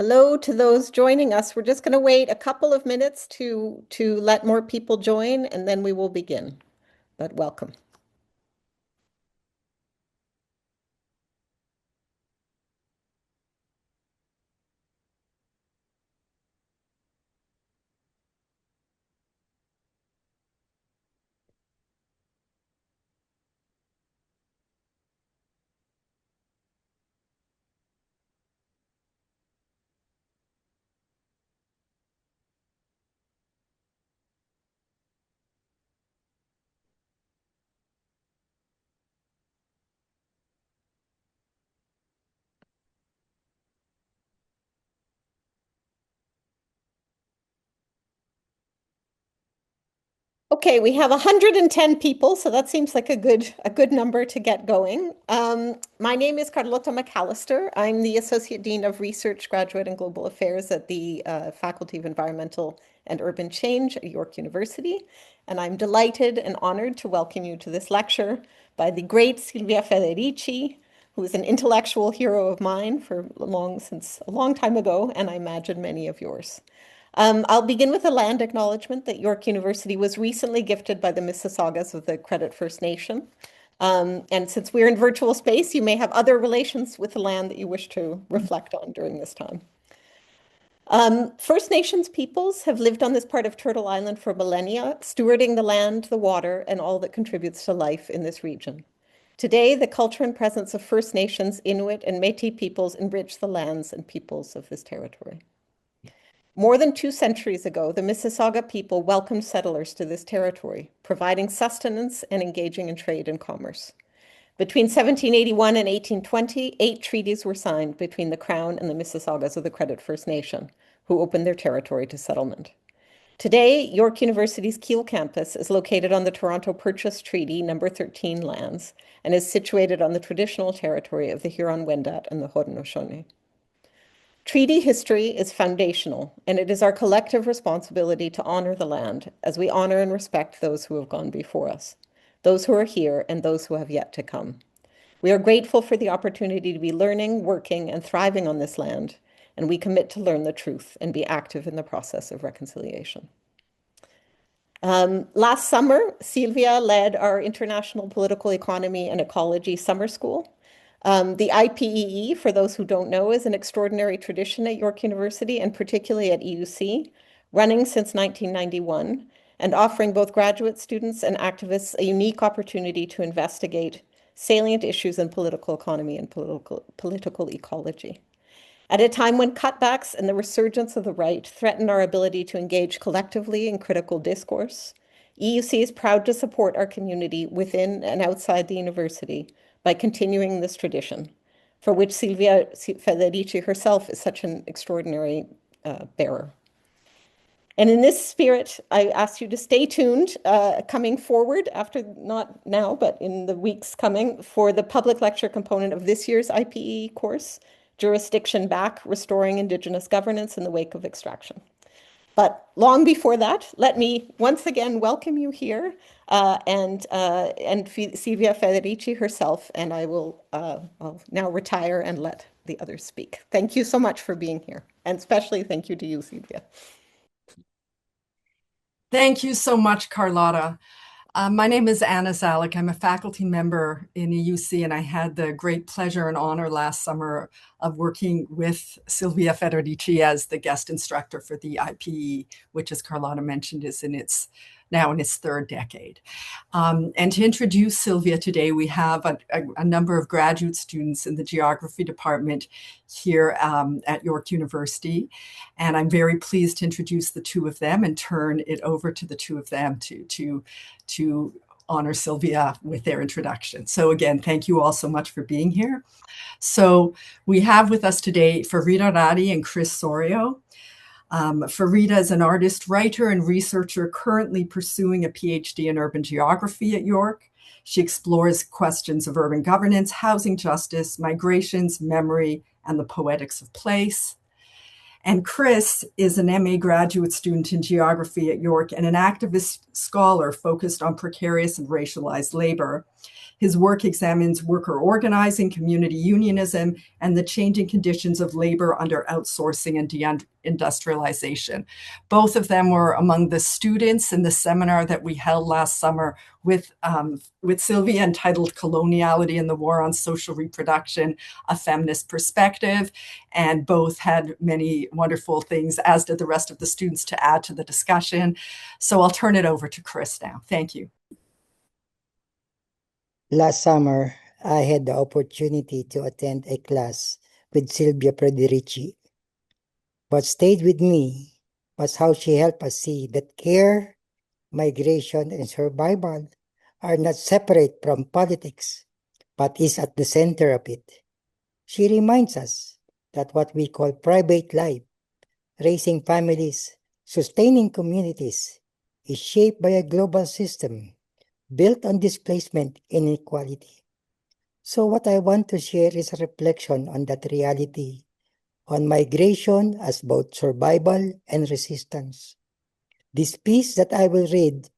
Hello to those joining us. We're just going to wait a couple of minutes to let more people join, and then we will begin. But welcome. Okay, we have 110 people, so that seems like a good number to get going. My name is Carlota McAllister. I'm the Associate Dean of Research, Graduate and Global Affairs at the Faculty of Environmental and Urban Change at York University. And I'm delighted and honored to welcome you to this lecture by the great Silvia Federici, who is an intellectual hero of mine since a long time ago, and I imagine many of yours. I'll begin with a land acknowledgement that York University was recently gifted by the Mississaugas of the Credit First Nation. And since we're in virtual space, you may have other relations with the land that you wish to reflect on during this time. First Nations peoples have lived on this part of Turtle Island for millennia, stewarding the land, the water, and all that contributes to life in this region. Today, the culture and presence of First Nations, Inuit, and Métis peoples enrich the lands and peoples of this territory. More than 2 centuries ago, the Mississauga people welcomed settlers to this territory, providing sustenance and engaging in trade and commerce. Between 1781 and 1820, 8 treaties were signed between the Crown and the Mississaugas of the Credit First Nation, who opened their territory to settlement. Today, York University's Keele campus is located on the Toronto Purchase Treaty No. 13 lands and is situated on the traditional territory of the Huron-Wendat and the Haudenosaunee. Treaty history is foundational, and it is our collective responsibility to honor the land as we honor and respect those who have gone before us, those who are here, and those who have yet to come. We are grateful for the opportunity to be learning, working, and thriving on this land, and we commit to learn the truth and be active in the process of reconciliation. Last summer, Silvia led our International Political Economy and Ecology Summer School. The IPEE, for those who don't know, is an extraordinary tradition at York University and particularly at EUC, running since 1991 and offering both graduate students and activists a unique opportunity to investigate salient issues in political economy and political ecology. At a time when cutbacks and the resurgence of the right threaten our ability to engage collectively in critical discourse, EUC is proud to support our community within and outside the university by continuing this tradition, for which Silvia Federici herself is such an extraordinary bearer. And in this spirit, I ask you to stay tuned coming forward after, not now, but in the weeks coming, for the public lecture component of this year's IPE course, Jurisdiction Back, Restoring Indigenous Governance in the Wake of Extraction. But long before that, let me once again welcome you here and Silvia Federici herself, and I'll now retire and let the others speak. Thank you so much for being here, and especially thank you to you, Silvia. Thank you so much, Carlotta. My name is Anna Zalek. I'm a faculty member in EUC, and I had the great pleasure and honor last summer of working with Silvia Federici as the guest instructor for the IPE, which, as Carlotta mentioned, is now in its 3rd decade. And to introduce Silvia today, we have a number of graduate students in the geography department here at York University. And I'm very pleased to introduce the two of them and turn it over to the two of them to honor Silvia with their introduction. So again, thank you all so much for being here. So we have with us today Farida Radi and Chris Sorio. Farida is an artist, writer, and researcher currently pursuing a PhD in urban geography at York. She explores questions of urban governance, housing justice, migrations, memory, and the poetics of place. And Chris is an MA graduate student in geography at York and an activist scholar focused on precarious and racialized labor. His work examines worker organizing, community unionism, and the changing conditions of labor under outsourcing and deindustrialization. Both of them were among the students in the seminar that we held last summer with Silvia, entitled Coloniality and the War on Social Reproduction, a Feminist Perspective. And both had many wonderful things, as did the rest of the students, to add to the discussion. So I'll turn it over to Chris now. Thank you. Last summer, I had the opportunity to attend a class with Silvia Federici. What stayed with me was how she helped us see that care, migration, and survival are not separate from politics, but is at the center of it. She reminds us that what we call private life, raising families, sustaining communities, is shaped by a global system built on displacement and inequality. So what I want to share is a reflection on that reality, on migration as both survival and resistance. This piece that I will read,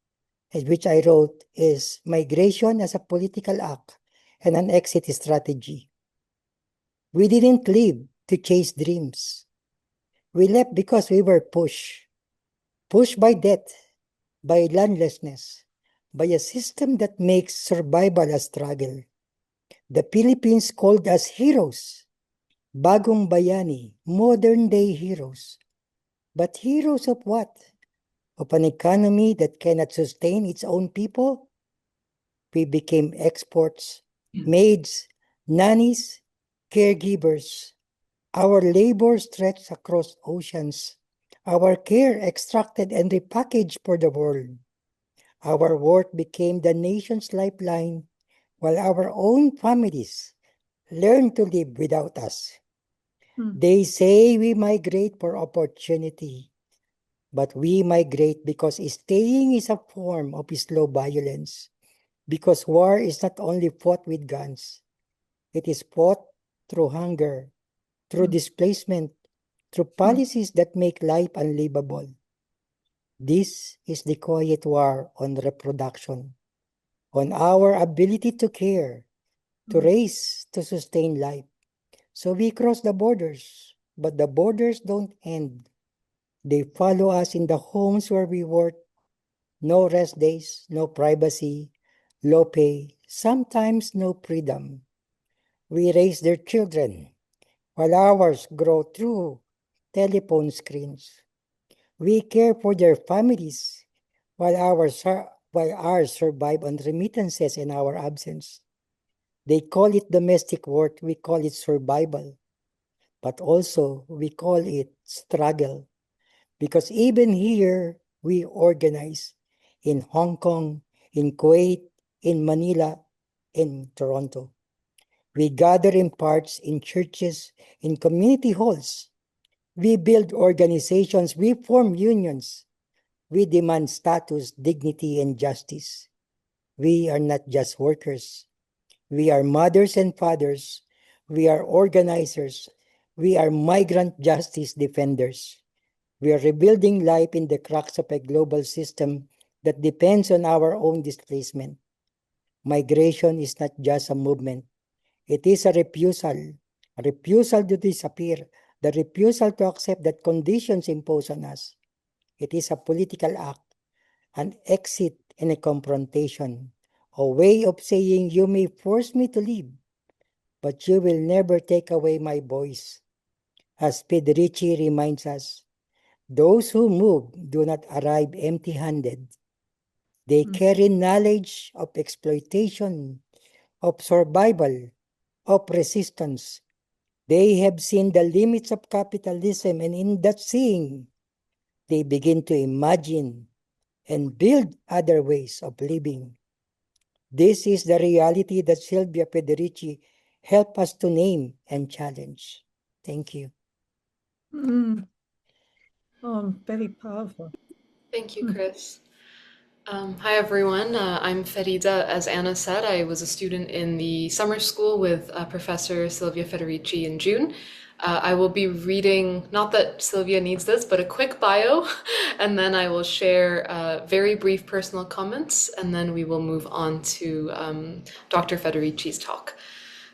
which I wrote, is Migration as a Political Act and an Exit Strategy. We didn't live to chase dreams. We left because we were pushed by debt, by landlessness, by a system that makes survival a struggle. The Philippines called us heroes, bagong bayani, modern-day heroes. But heroes of what? Of an economy that cannot sustain its own people? We became exports, maids, nannies, caregivers. Our labor stretched across oceans. Our care extracted and repackaged for the world. Our work became the nation's lifeline, while our own families learned to live without us. They say we migrate for opportunity, but we migrate because staying is a form of slow violence. Because war is not only fought with guns, it is fought through hunger, through displacement, through policies that make life unlivable. This is the quiet war on reproduction, on our ability to care, to raise, to sustain life. So we cross the borders, but the borders don't end. They follow us in the homes where we work. No rest days, no privacy, low pay, sometimes no freedom. We raise their children while ours grow through telephone screens. We care for their families while ours survive on remittances in our absence. They call it domestic work, we call it survival. But also we call it struggle. Because even here, we organize in Hong Kong, in Kuwait, in Manila, in Toronto. We gather in parks, in churches, in community halls. We build organizations, we form unions. We demand status, dignity, and justice. We are not just workers. We are mothers and fathers. We are organizers. We are migrant justice defenders. We are rebuilding life in the cracks of a global system that depends on our own displacement. Migration is not just a movement. It is a refusal to disappear, the refusal to accept that conditions impose on us. It is a political act, an exit and a confrontation, a way of saying you may force me to leave, but you will never take away my voice. As Federici reminds us, those who move do not arrive empty-handed. They carry knowledge of exploitation, of survival, of resistance. They have seen the limits of capitalism, and in that seeing, they begin to imagine and build other ways of living. This is the reality that Silvia Federici helped us to name and challenge. Thank you. Oh, very powerful. Thank you, Chris. Hi everyone, I'm Farida. As Anna said, I was a student in the summer school with Professor Silvia Federici in June. I will be reading, not that Silvia needs this, but a quick bio, and then I will share very brief personal comments, and then we will move on to Dr. Federici's talk.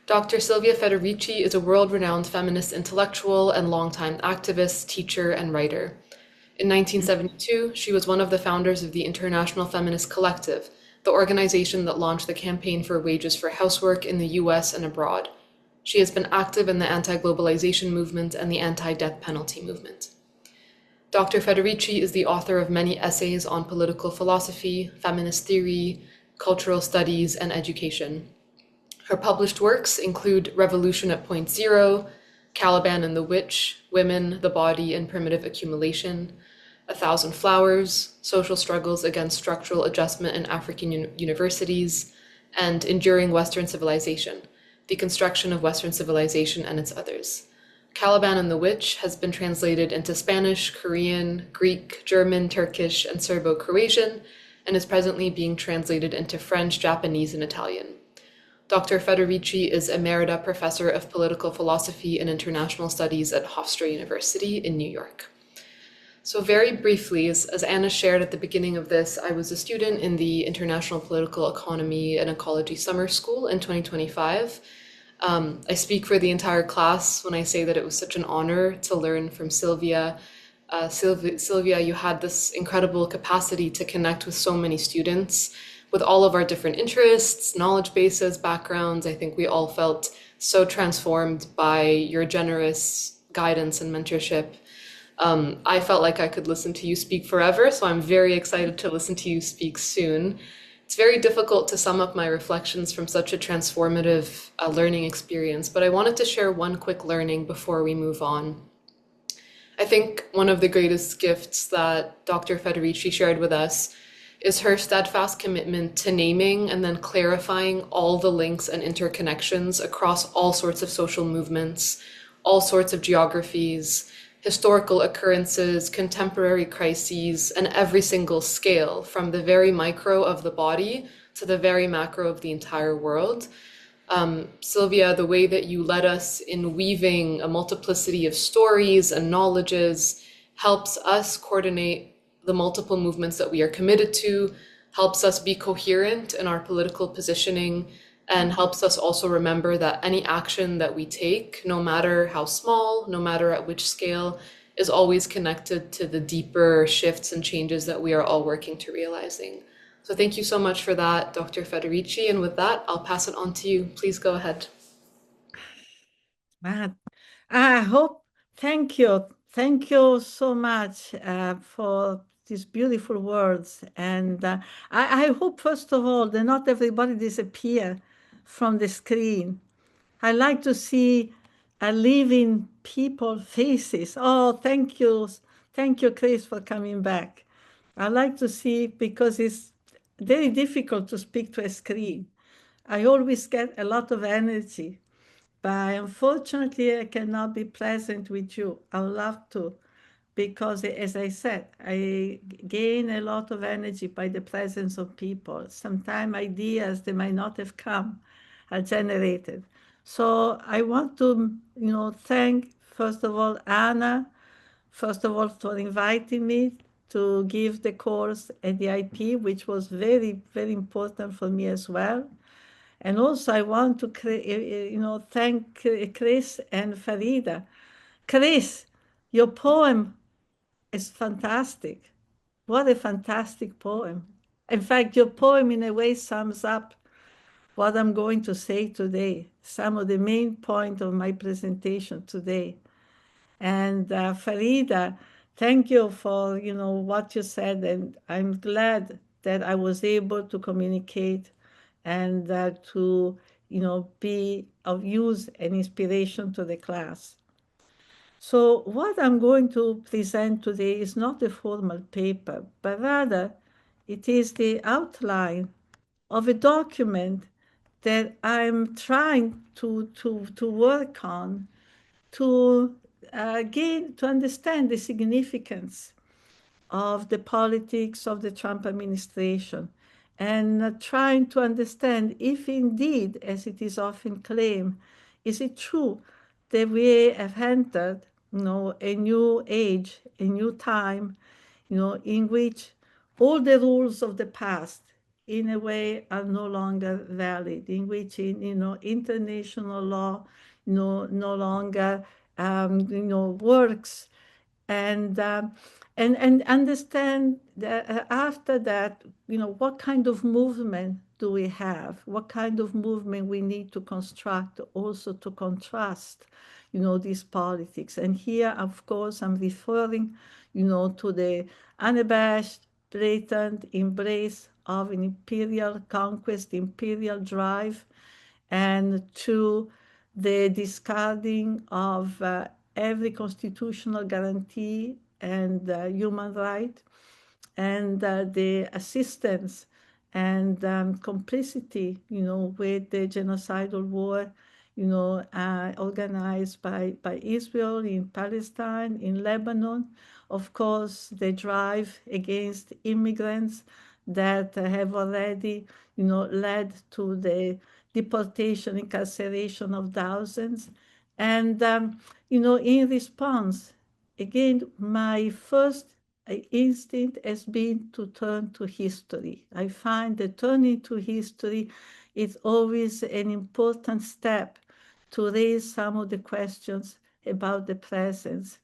Dr. Silvia Federici is a world-renowned feminist intellectual and longtime activist, teacher, and writer. In 1972, she was one of the founders of the International Feminist Collective, the organization that launched the campaign for wages for housework in the US and abroad. She has been active in the anti-globalization movement and the anti-death penalty movement. Dr. Federici is the author of many essays on political philosophy, feminist theory, cultural studies, and education. Her published works include Revolution at Point Zero, Caliban and the Witch, Women, the Body, and Primitive Accumulation, A Thousand Flowers, Social Struggles Against Structural Adjustment in African Universities, and Enduring Western Civilization, The Construction of Western Civilization and Its Others. Caliban and the Witch has been translated into Spanish, Korean, Greek, German, Turkish, and Serbo-Croatian, and is presently being translated into French, Japanese, and Italian. Dr. Federici is Emerita Professor of Political Philosophy and International Studies at Hofstra University in New York. So very briefly, as Anna shared at the beginning of this, I was a student in the International Political Economy and Ecology Summer School in 2025. I speak for the entire class when I say that it was such an honor to learn from Silvia. Silvia, you had this incredible capacity to connect with so many students with all of our different interests, knowledge bases, backgrounds. I think we all felt so transformed by your generous guidance and mentorship. I felt like I could listen to you speak forever, so I'm very excited to listen to you speak soon. It's very difficult to sum up my reflections from such a transformative learning experience, but I wanted to share one quick learning before we move on. I think one of the greatest gifts that Dr. Federici shared with us is her steadfast commitment to naming and then clarifying all the links and interconnections across all sorts of social movements, all sorts of geographies, historical occurrences, contemporary crises, and every single scale, from the very micro of the body to the very macro of the entire world. Silvia, the way that you led us in weaving a multiplicity of stories and knowledges helps us coordinate the multiple movements that we are committed to, helps us be coherent in our political positioning, and helps us also remember that any action that we take, no matter how small, no matter at which scale, is always connected to the deeper shifts and changes that we are all working to realizing. So thank you so much for that, Dr. Federici. And with that, I'll pass it on to you. Please go ahead. Matt, I hope, thank you. Thank you so much for these beautiful words. And I hope, first of all, that not everybody disappear from the screen. I like to see living people faces. Oh, thank you. Thank you, Chris, for coming back. I like to see, because it's very difficult to speak to a screen. I always get a lot of energy, but unfortunately, I cannot be present with you. I would love to, because as I said, I gain a lot of energy by the presence of people. Sometimes ideas that might not have come are generated. So I want to, thank, first of all, Anna, first of all, for inviting me to give the course at the IPEE, which was very, very important for me as well. And also I want to, thank Chris and Farida. Chris, your poem is fantastic. What a fantastic poem. In fact, your poem in a way sums up what I'm going to say today, some of the main points of my presentation today. And Farida, thank you for what you said, and I'm glad that I was able to communicate and to be of use and inspiration to the class. So what I'm going to present today is not a formal paper, but rather it is the outline of a document that I'm trying to work on to understand the significance of the politics of the Trump administration and trying to understand if indeed, as it is often claimed, is it true that we have entered, a new age, a new time, in which all the rules of the past, in a way, are no longer valid, in which, international law, no longer, works, and and understand that after that, what kind of movement do we have? What kind of movement we need to construct also to contrast, these politics. And here, of course, I'm referring, to the unabashed, blatant embrace of an imperial conquest, imperial drive, and to the discarding of every constitutional guarantee and human right, and the assistance and complicity, with the genocidal war, organized by Israel in Palestine, in Lebanon. Of course, the drive against immigrants that have already, led to the deportation, incarceration of thousands. And, in response, again, my first instinct has been to turn to history. I find that turning to history is always an important step to raise some of the questions about the present.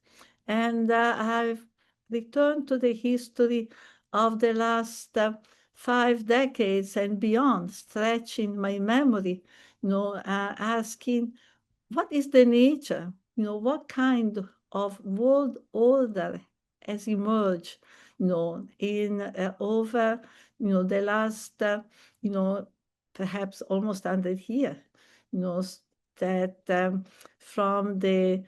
And I've returned to the history of the last 5 decades and beyond, stretching my memory, asking what is the nature, what kind of world order has emerged, in over, the last, perhaps almost 100 years, that from the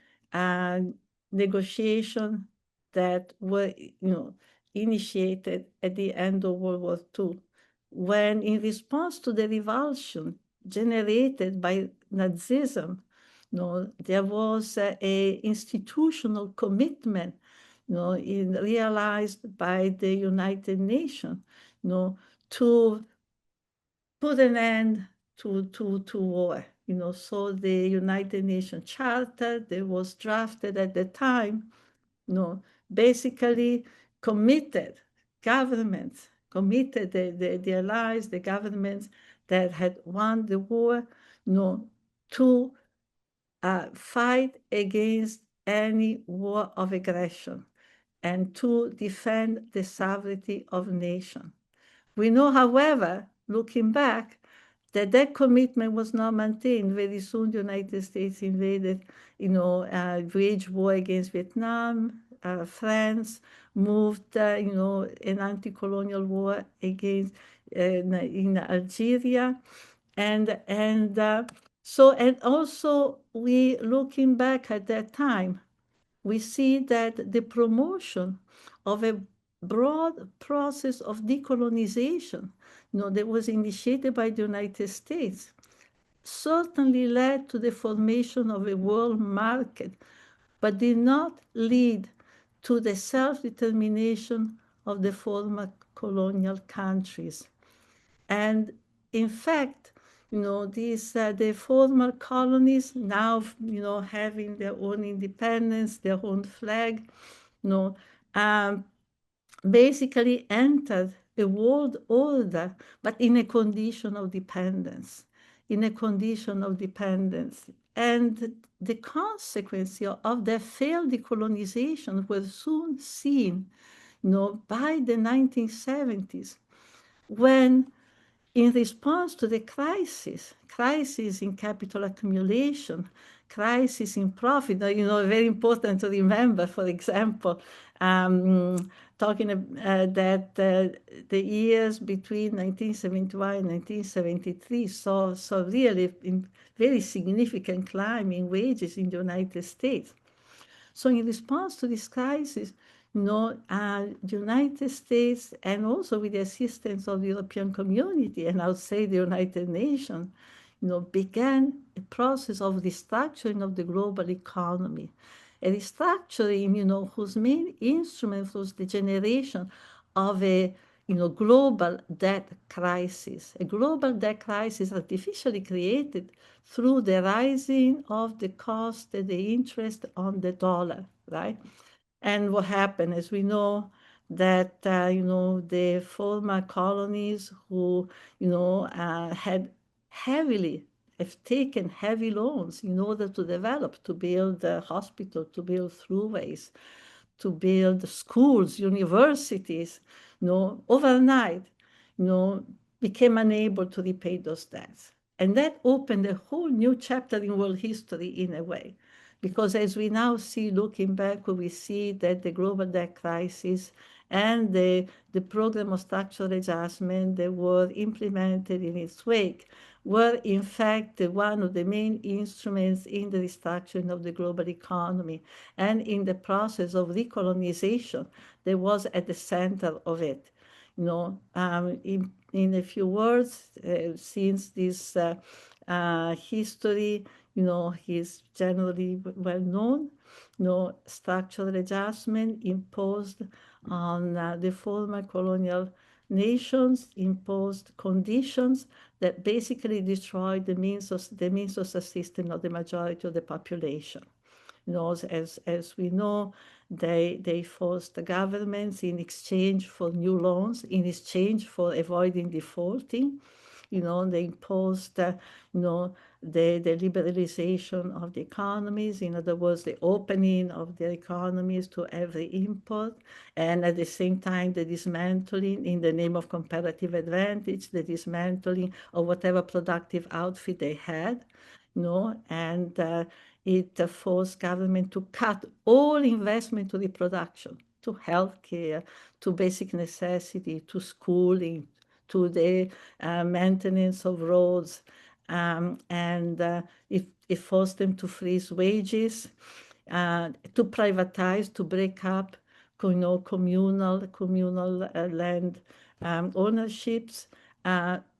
negotiation that were, initiated at the end of World War II, when in response to the revulsion generated by Nazism, there was a institutional commitment, realized by the United Nations, to put an end to war. So the United Nations Charter that was drafted at the time, basically committed governments, committed the allies, the governments that had won the war, to fight against any war of aggression and to defend the sovereignty of nations. We know, however, looking back, that that commitment was not maintained. Very soon, the United States invaded, waged war against Vietnam. France moved, an anti-colonial war against in Algeria, and also we looking back at that time, we see that the promotion of a broad process of decolonization, that was initiated by the United States, certainly led to the formation of a world market, but did not lead to the self-determination of the former colonial countries. And in fact, the former colonies now, having their own independence, their own flag, basically entered a world order, but in a condition of dependence, And the consequence of their failed decolonization was soon seen, by the 1970s, when in response to the crisis in capital accumulation, crisis in profit, very important to remember, for example, talking that the years between 1971 and 1973 saw really very significant climb in wages in the United States. So in response to this crisis, the United States, and also with the assistance of the European community and outside the United Nations, began a process of restructuring of the global economy. a restructuring, whose main instrument was the generation of a global debt crisis, a global debt crisis artificially created through the rising of the cost and the interest on the dollar, right? And what happened, as we know, that the former colonies who had heavily have taken heavy loans in order to develop, to build a hospital, to build throughways, to build schools, universities, overnight, you know, became unable to repay those debts. And that opened a whole new chapter in world history in a way. Because as we now see, looking back, we see that the global debt crisis and the program of structural adjustment that were implemented in its wake were in fact one of the main instruments in the restructuring of the global economy and in the process of recolonization that was at the center of it. In a few words, since this history, is generally well known, structural adjustment imposed on the former colonial nations, imposed conditions that basically destroyed the means of subsistence of the majority of the population. As we know, they forced the governments in exchange for new loans, in exchange for avoiding defaulting. They imposed, the liberalization of the economies, in other words, the opening of the economies to every import, and at the same time, the dismantling in the name of comparative advantage, the dismantling of whatever productive outfit they had, and it forced government to cut all investment to reproduction, to healthcare, to basic necessity, to schooling, to the maintenance of roads, and it forced them to freeze wages, to privatize, to break up, communal land ownerships.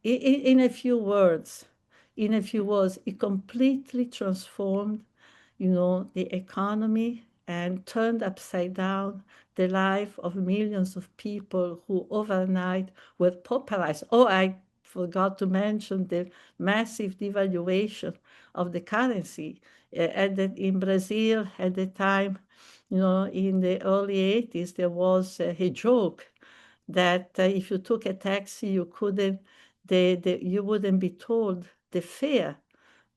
In a few words, it completely transformed, the economy and turned upside down the life of millions of people who overnight were pauperized. Oh, I forgot to mention the massive devaluation of the currency. In Brazil, at the time, in the early 80s, there was a joke that if you took a taxi, you wouldn't be told the fare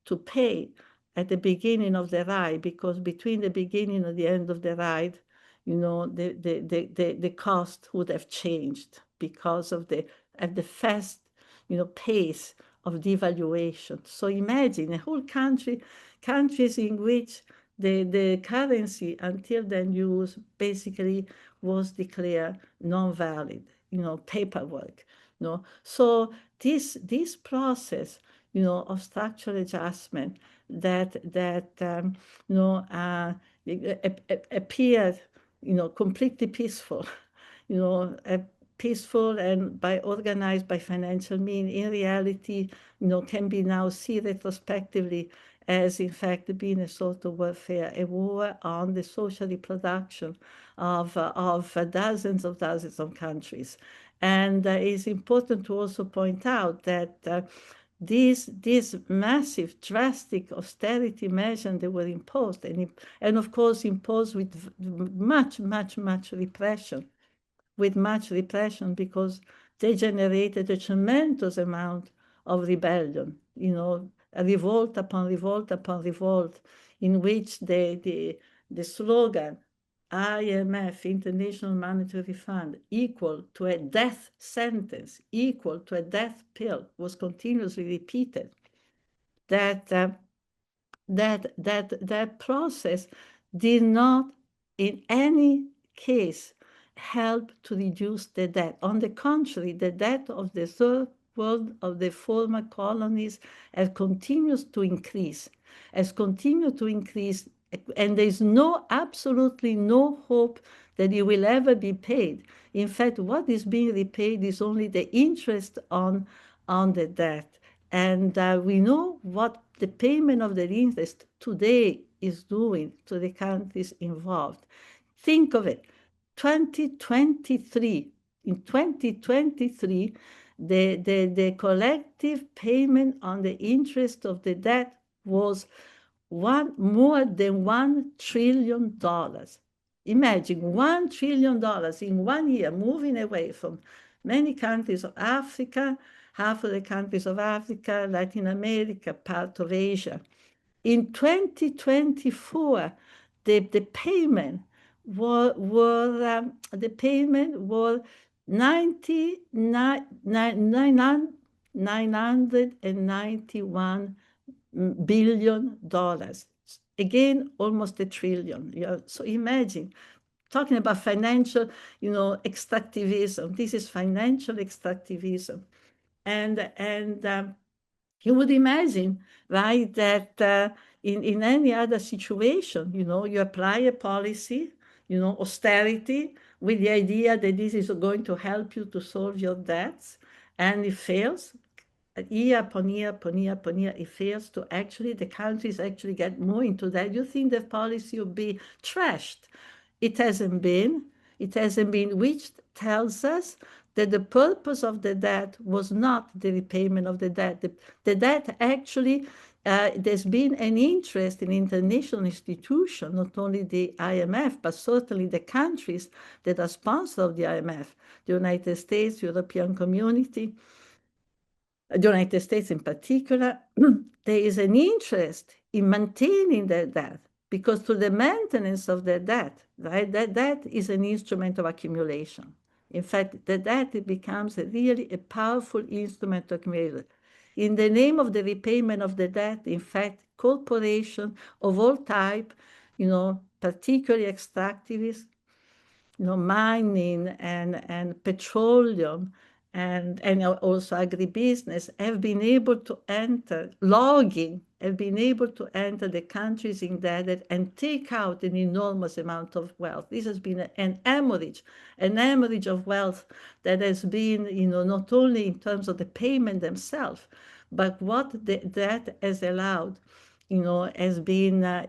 to pay at the beginning of the ride, because between the beginning and the end of the ride, the cost would have changed because of the fast, pace of devaluation. So imagine a whole countries in which the currency until then used basically was declared non-valid, paperwork. So this process, of structural adjustment that appeared, completely peaceful, peaceful and organized by financial means, in reality, can be now seen retrospectively as in fact being a sort of warfare, a war on the social reproduction of dozens of countries. And it's important to also point out that these massive, drastic austerity measures that were imposed, and of course imposed with much repression, because they generated a tremendous amount of rebellion, a revolt upon revolt upon revolt, in which the slogan IMF, International Monetary Fund, equal to a death sentence, equal to a death pill, was continuously repeated. That process did not in any case help to reduce the debt. On the contrary, the debt of the third world, of the former colonies, continues to increase, and there's absolutely no hope that it will ever be paid. In fact, what is being repaid is only the interest on the debt. And we know what the payment of the interest today is doing to the countries involved. Think of it, 2023. In 2023, the collective payment on the interest of the debt was more than $1 trillion. Imagine $1 trillion in 1 year moving away from many countries of Africa, half of the countries of Africa, Latin America, part of Asia. In 2024, the payment was 991 billion dollars. Again, almost $1 trillion. So imagine talking about financial, extractivism. This is financial extractivism, and you would imagine, right, that in any other situation, you apply a policy, austerity, with the idea that this is going to help you to solve your debts, and it fails. Year upon year upon year upon year, it fails to the countries actually get more into that. You think the policy will be trashed. It hasn't been, which tells us that the purpose of the debt was not the repayment of the debt. The debt actually, there's been an interest in international institutions, not only the IMF, but certainly the countries that are sponsors of the IMF, the United States, European Community, the United States in particular. There is an interest in maintaining that debt, because through the maintenance of the debt, right, that debt is an instrument of accumulation. In fact, the debt, it becomes really a powerful instrument of accumulation. In the name of the repayment of the debt, in fact, corporations of all type, particularly extractivists, mining and petroleum and also agribusiness have been able to enter, logging, have been able to enter the countries indebted and take out an enormous amount of wealth. This has been an hemorrhage of wealth that has been, not only in terms of the payment themselves, but what that has allowed, has been a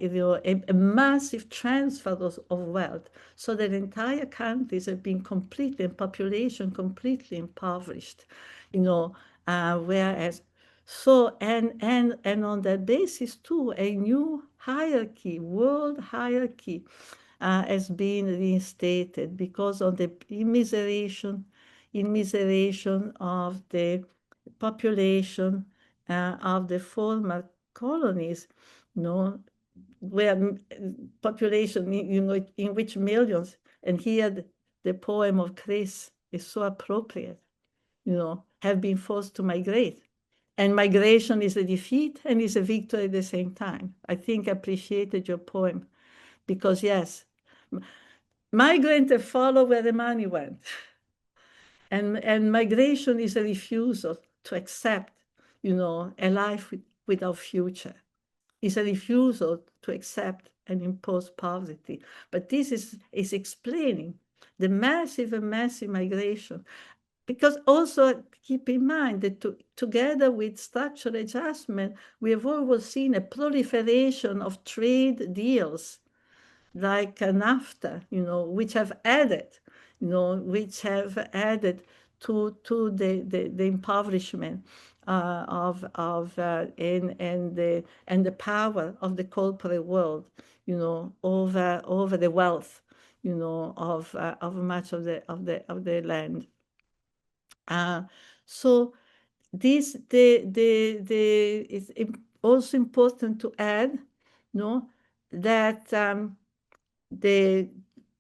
massive transfer of wealth, so that entire countries have been completely, and population completely impoverished, whereas, so, and on that basis too, a new hierarchy, world hierarchy, has been reinstated because of the immiseration of the population of the former colonies, where population, in which millions, and here the poem of Chris is so appropriate, have been forced to migrate. And migration is a defeat and is a victory at the same time. I think I appreciated your poem, because yes, migrants follow where the money went. And migration is a refusal to accept, a life without future. It's a refusal to accept and impose poverty. But this is explaining the massive migration. Because also keep in mind that together with structural adjustment, we have always seen a proliferation of trade deals like NAFTA, which have added, to the impoverishment and the power of the corporate world, over the wealth, of much of the land. So this it's also important to add, that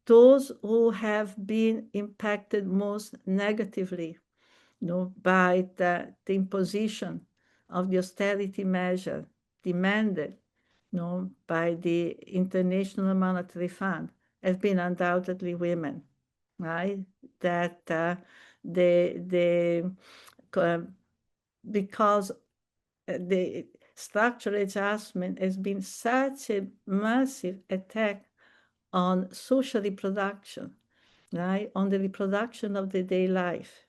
those who have been impacted most negatively, by the imposition of the austerity measure demanded, by the International Monetary Fund, have been undoubtedly women, right? That because the structural adjustment has been such a massive attack on social reproduction, right? On the reproduction of the day life,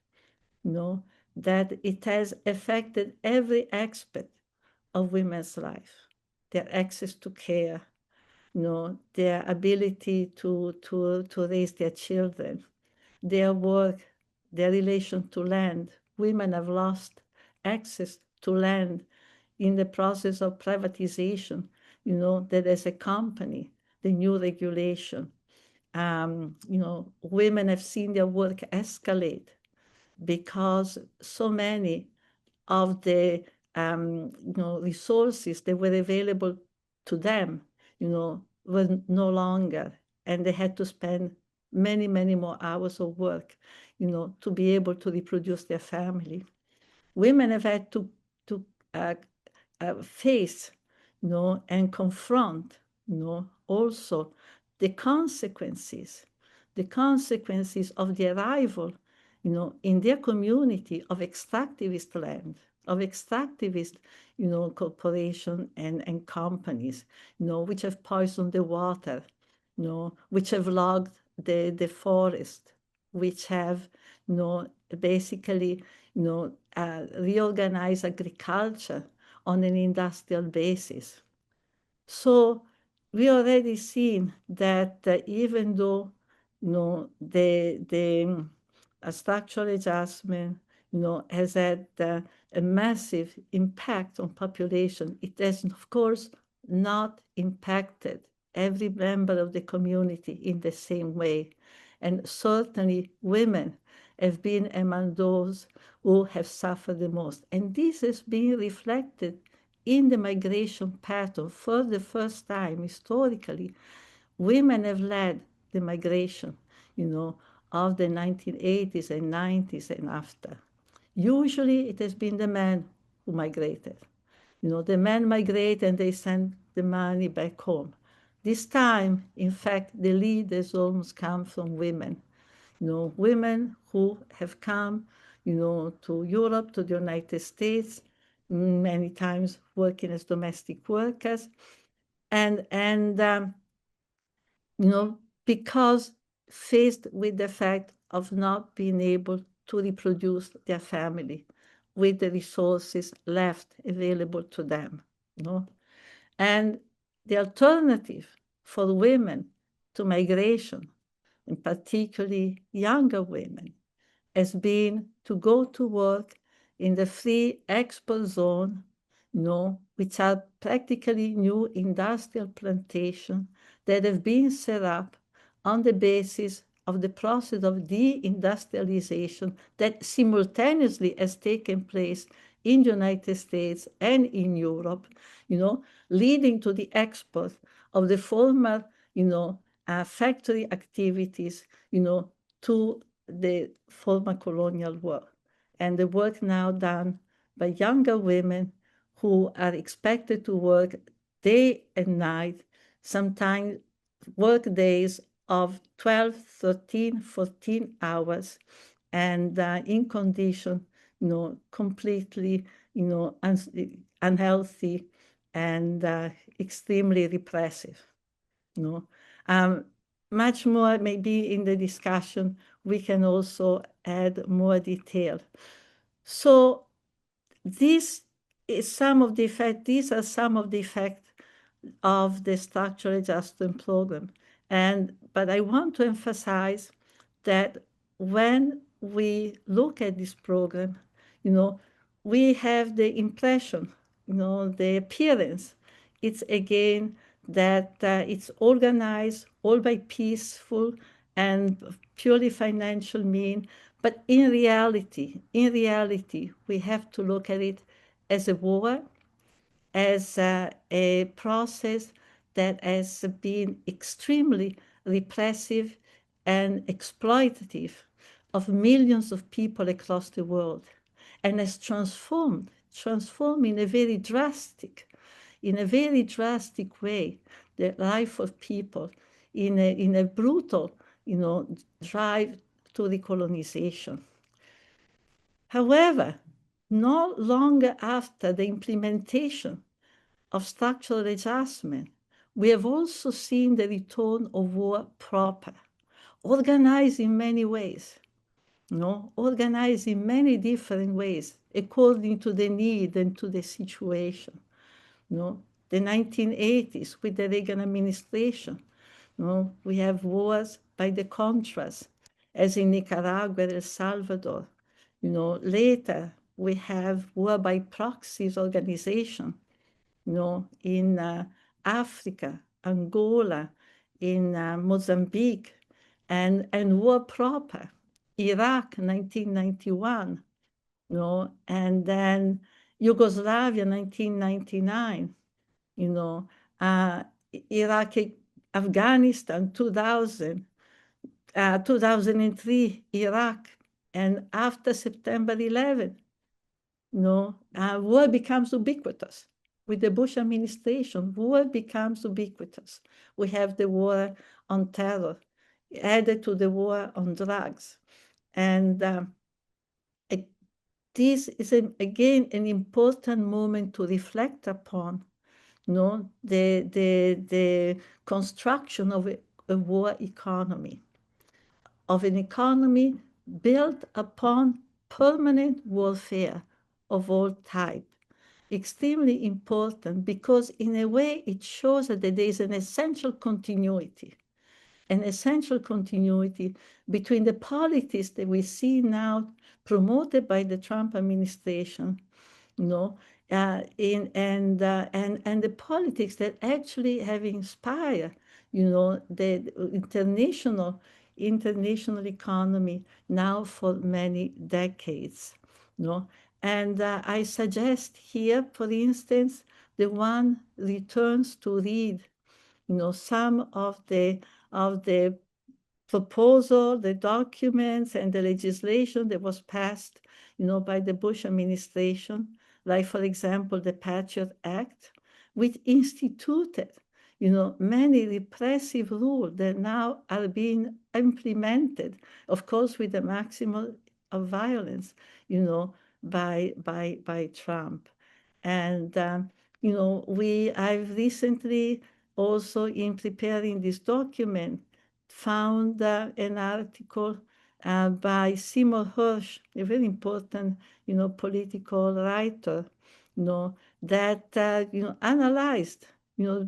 that it has affected every aspect of women's life, their access to care, their ability to raise their children, their work, their relation to land. Women have lost access to land in the process of privatization, that has accompanied the new regulation. Women have seen their work escalate because so many of the resources that were available to them, were no longer, and they had to spend many, many more hours of work, to be able to reproduce their family. Women have had to uh, face, and confront, also the consequences of the arrival, in their community of extractivist land, of extractivist, corporation and companies, which have poisoned the water, which have logged the forest, which have, basically, reorganized agriculture on an industrial basis. So we already seen that even though the structural adjustment has had a massive impact on population, it has of course not impacted every member of the community in the same way. And certainly women have been among those who have suffered the most. And this has been reflected in the migration pattern. For the first time historically, women have led the migration, of the 1980s and 90s and after. Usually it has been the men who migrated. The men migrate and they send the money back home. This time, in fact, the lead has almost come from women. Women who have come, to Europe, to the United States, many times working as domestic workers, and because faced with the fact of not being able to reproduce their family with the resources left available to them, And the alternative for women to migration, and particularly younger women, has been to go to work in the free export zone, which are practically new industrial plantations that have been set up on the basis of the process of deindustrialization that simultaneously has taken place in the United States and in Europe, leading to the export of the former, factory activities, to the former colonial world. And the work now done by younger women who are expected to work day and night, sometimes work days of 12, 13, 14 hours, and in condition, completely, unhealthy and extremely repressive. Much more maybe in the discussion, we can also add more detail. So these are some of the effects of the structural adjustment program. But I want to emphasize that when we look at this program, we have the impression, the appearance, it's again that it's organized all by peaceful and purely financial means. But in reality, we have to look at it as a war, as a process that has been extremely repressive and exploitative of millions of people across the world, and has transformed in a very drastic way the life of people in a brutal, drive to recolonization. However, no longer after the implementation of structural adjustment, we have also seen the return of war proper, organized in many ways, organized in many different ways, according to the need and to the situation, the 1980s with the Reagan administration. We have wars by the Contras, as in Nicaragua, El Salvador. Later we have war by proxies organization, in Africa, Angola, in Mozambique, and war proper, Iraq, 1991, and then Yugoslavia, 1999, Iraq, Afghanistan, 2000, 2003, Iraq, and after September 11, war becomes ubiquitous. With the Bush administration, war becomes ubiquitous. We have the war on terror added to the war on drugs. And this is, again, an important moment to reflect upon, the construction of a war economy, of an economy built upon permanent warfare of all type. Extremely important because in a way it shows that there is an essential continuity between the politics that we see now promoted by the Trump administration, and the politics that actually have inspired, the international economy now for many decades. And I suggest here, for instance, the one returns to read, some of the proposal, the documents, and the legislation that was passed, by the Bush administration, like, for example, the Patriot Act, which instituted, many repressive rules that now are being implemented, of course, with the maximum of violence, by Trump. And, I've recently also, in preparing this document, found an article by Seymour Hersh, a very important, political writer, that, analyzed,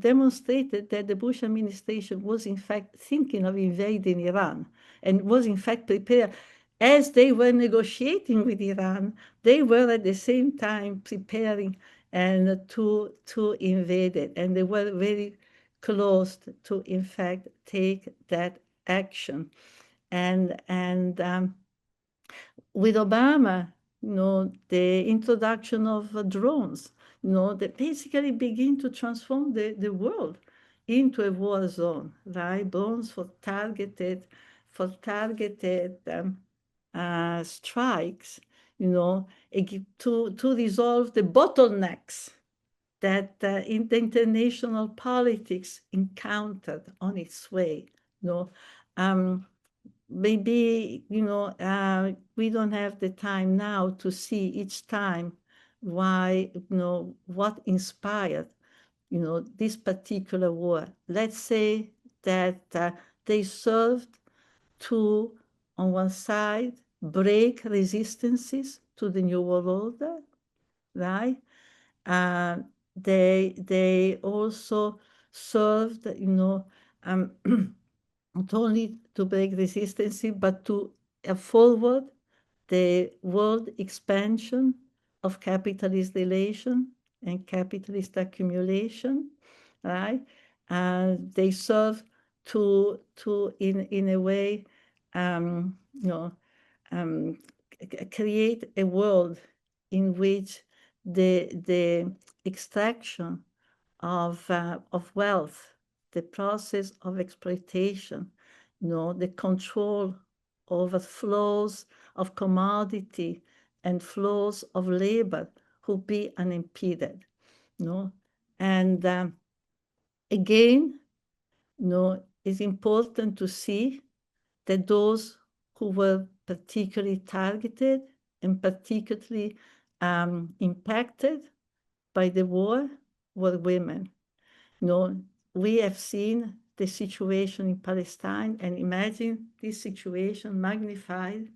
demonstrated that the Bush administration was in fact thinking of invading Iran and was in fact prepared. As they were negotiating with Iran, they were at the same time preparing and to invade it. And they were very close to, in fact, take that action. And with Obama, the introduction of drones, that basically begin to transform the world into a war zone, right? Drones for targeted strikes, to resolve the bottlenecks that in the international politics encountered on its way. Maybe, we don't have the time now to see each time why, what inspired, this particular war. Let's say that they served to, on one side, break resistances to the New World Order, right? They also served, not only to break resistance, but to forward the world expansion of capitalist relation and capitalist accumulation, right? They serve to in a way, create a world in which the extraction of wealth, the process of exploitation, the control over flows of commodity and flows of labor will be unimpeded. And again, it's important to see that those who were particularly targeted and particularly impacted by the war were women. We have seen the situation in Palestine, and imagine this situation magnified,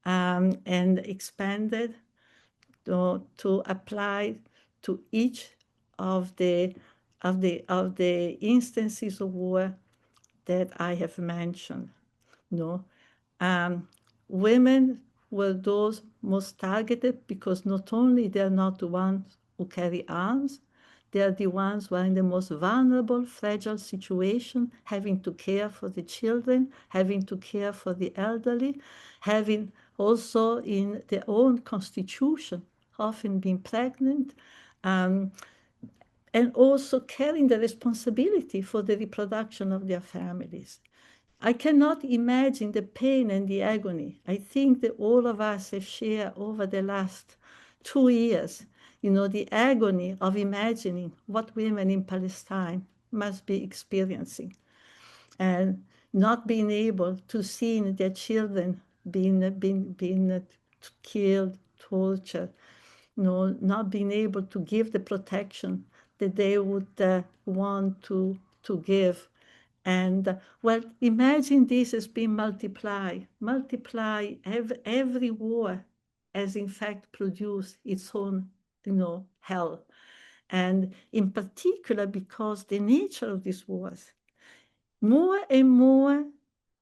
and expanded to apply to each of the instances of war that I have mentioned. No, women were those most targeted because not only they are not the ones who carry arms, they are the ones who are in the most vulnerable, fragile situation, having to care for the children, having to care for the elderly, having also in their own constitution often been pregnant, and also carrying the responsibility for the reproduction of their families. I cannot imagine the pain and the agony I think that all of us have shared over the last 2 years. The agony of imagining what women in Palestine must be experiencing and not being able to see their children being killed, tortured, not being able to give the protection that they would want to give. And well, imagine this as being multiplied. Multiply every war has in fact produced its own, hell. And in particular, because the nature of these wars, more and more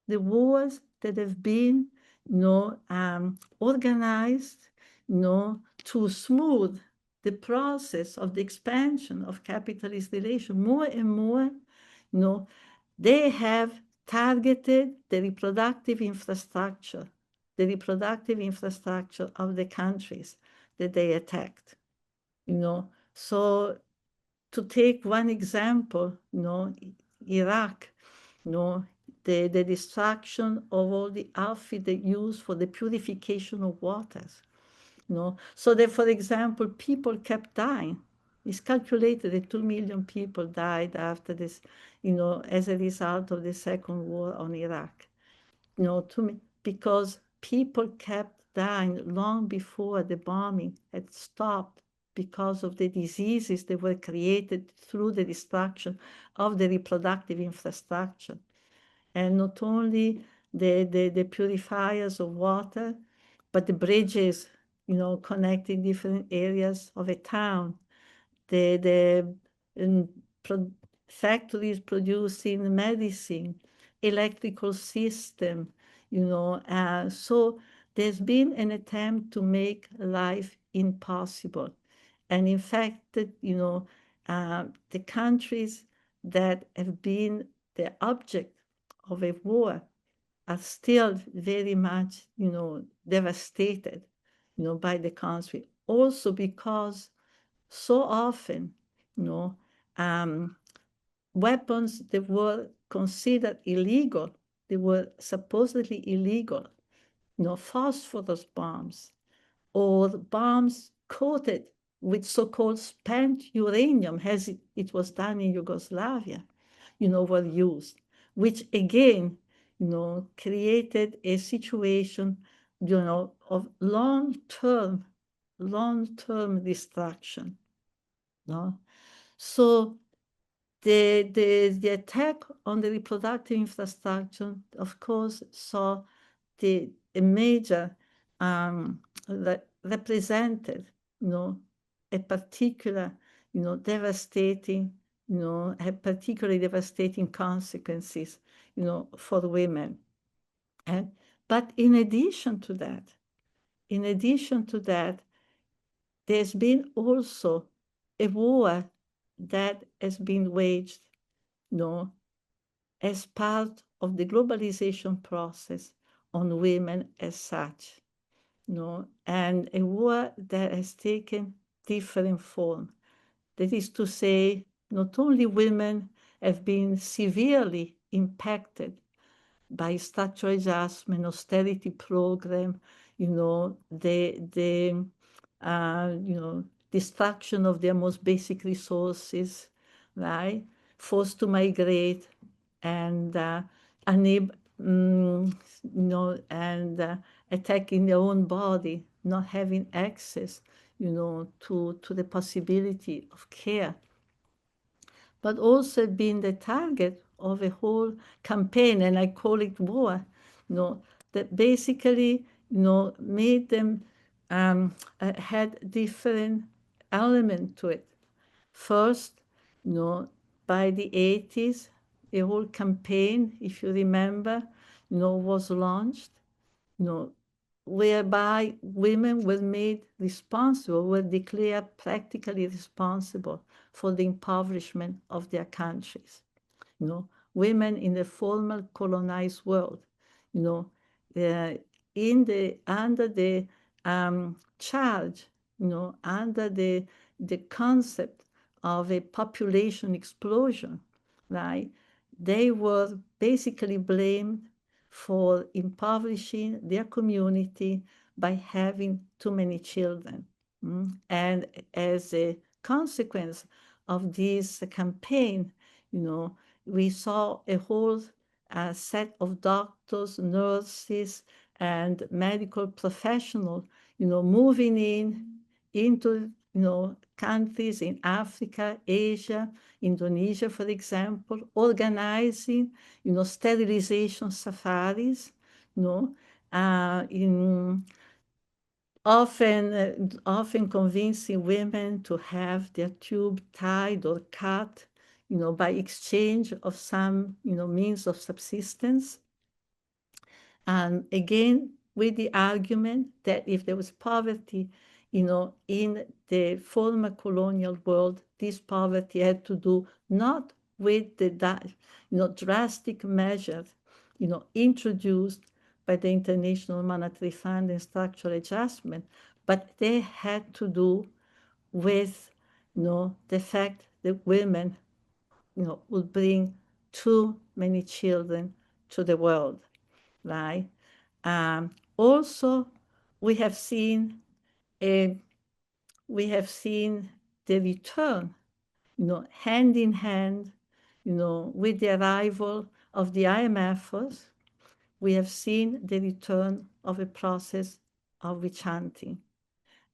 the wars that have been, organized, to smooth the process of the expansion of capitalist relations, more and more, they have targeted the reproductive infrastructure of the countries that they attacked. So to take one example, Iraq, the destruction of all the outfit they use for the purification of waters. So that, for example, people kept dying. It's calculated that 2 million people died after this, as a result of the second war on Iraq. Because people kept dying long before the bombing had stopped because of the diseases that were created through the destruction of the reproductive infrastructure. And not only the purifiers of water, but the bridges, connecting different areas of a town, the factories producing medicine, electrical system, so there's been an attempt to make life impossible. And in fact, the countries that have been the object of a war are still very much, devastated, by the conflict. Also because so often, weapons that were considered illegal, they were supposedly illegal, phosphorus bombs or bombs coated with so-called spent uranium, as it was done in Yugoslavia, were used, which again, created a situation, of long-term destruction. No? So the attack on the reproductive infrastructure, of course, saw a major represented, a particular, devastating, had particularly devastating consequences, for women. But in addition to that, there's been also a war that has been waged, as part of the globalization process on women as such, and a war that has taken different form. That is to say, not only women have been severely impacted by structural adjustment, austerity program, the destruction of their most basic resources, right? Forced to migrate and unable, and attacking their own body, not having access, to the possibility of care, but also being the target of a whole campaign, and I call it war, that basically, made them, had different element to it. First, by the 80s, a whole campaign, if you remember, was launched, whereby women were made responsible, were declared practically responsible for the impoverishment of their countries. Women in the former colonized world, under the charge, under the concept of a population explosion, right? They were basically blamed for impoverishing their community by having too many children. And as a consequence of this campaign, we saw a whole set of doctors, nurses, and medical professionals, moving into, countries in Africa, Asia, Indonesia, for example, organizing, sterilization safaris, in often convincing women to have their tube tied or cut, by exchange of some, means of subsistence. And again, with the argument that if there was poverty, in the former colonial world, this poverty had to do not with the, drastic measures, introduced by the International Monetary Fund and structural adjustment, but they had to do with, the fact that women, would bring too many children to the world, right? Also, we have seen the return, hand in hand, with the arrival of the IMFers. We have seen the return of a process of witch hunting.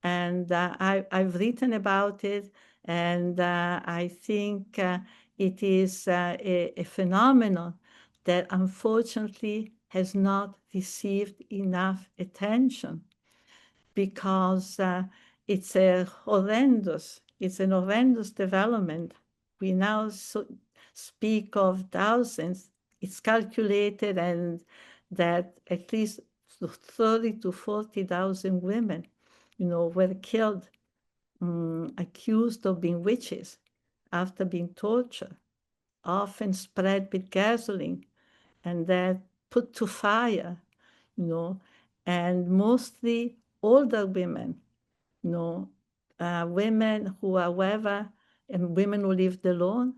And I've written about it, and I think it is a phenomenon that unfortunately has not received enough attention, because it's an horrendous development. We now speak of thousands. It's calculated and that at least 30 to 40,000 women, were killed, accused of being witches after being tortured, often spread with gasoline and then put to fire, and mostly older women, women who, however, and women who lived alone,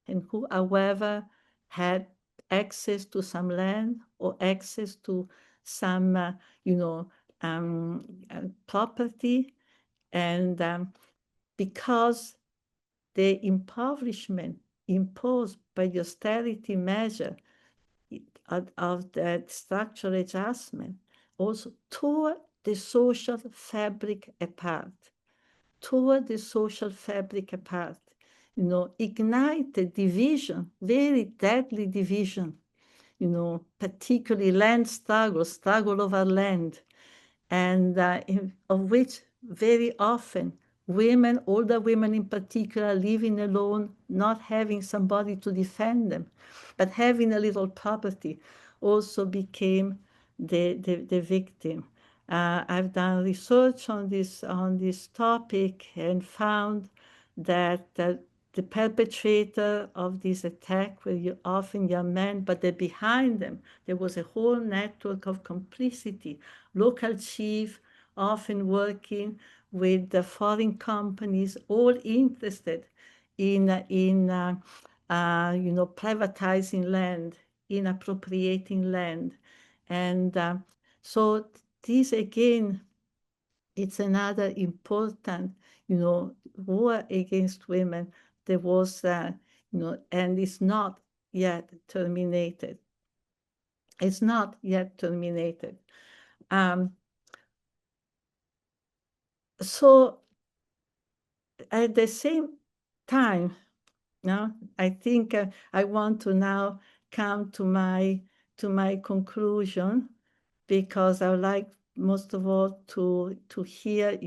and who, however, had access to some land or access to some, property. And because the impoverishment imposed by the austerity measure of the structural adjustment also tore the social fabric apart, ignited division, very deadly division, particularly land struggle over land, and of which very often women, older women in particular, living alone, not having somebody to defend them, but having a little property, also became the victim. I've done research on this topic and found that the perpetrator of this attack were often young men, but that behind them there was a whole network of complicity, local chief often working with the foreign companies, all interested in privatizing land, in appropriating land. And so this again, it's another important, war against women. There was, and it's not yet terminated. It's not yet terminated. So at the same time, I think I want to now come to my conclusion, because I would like most of all to hear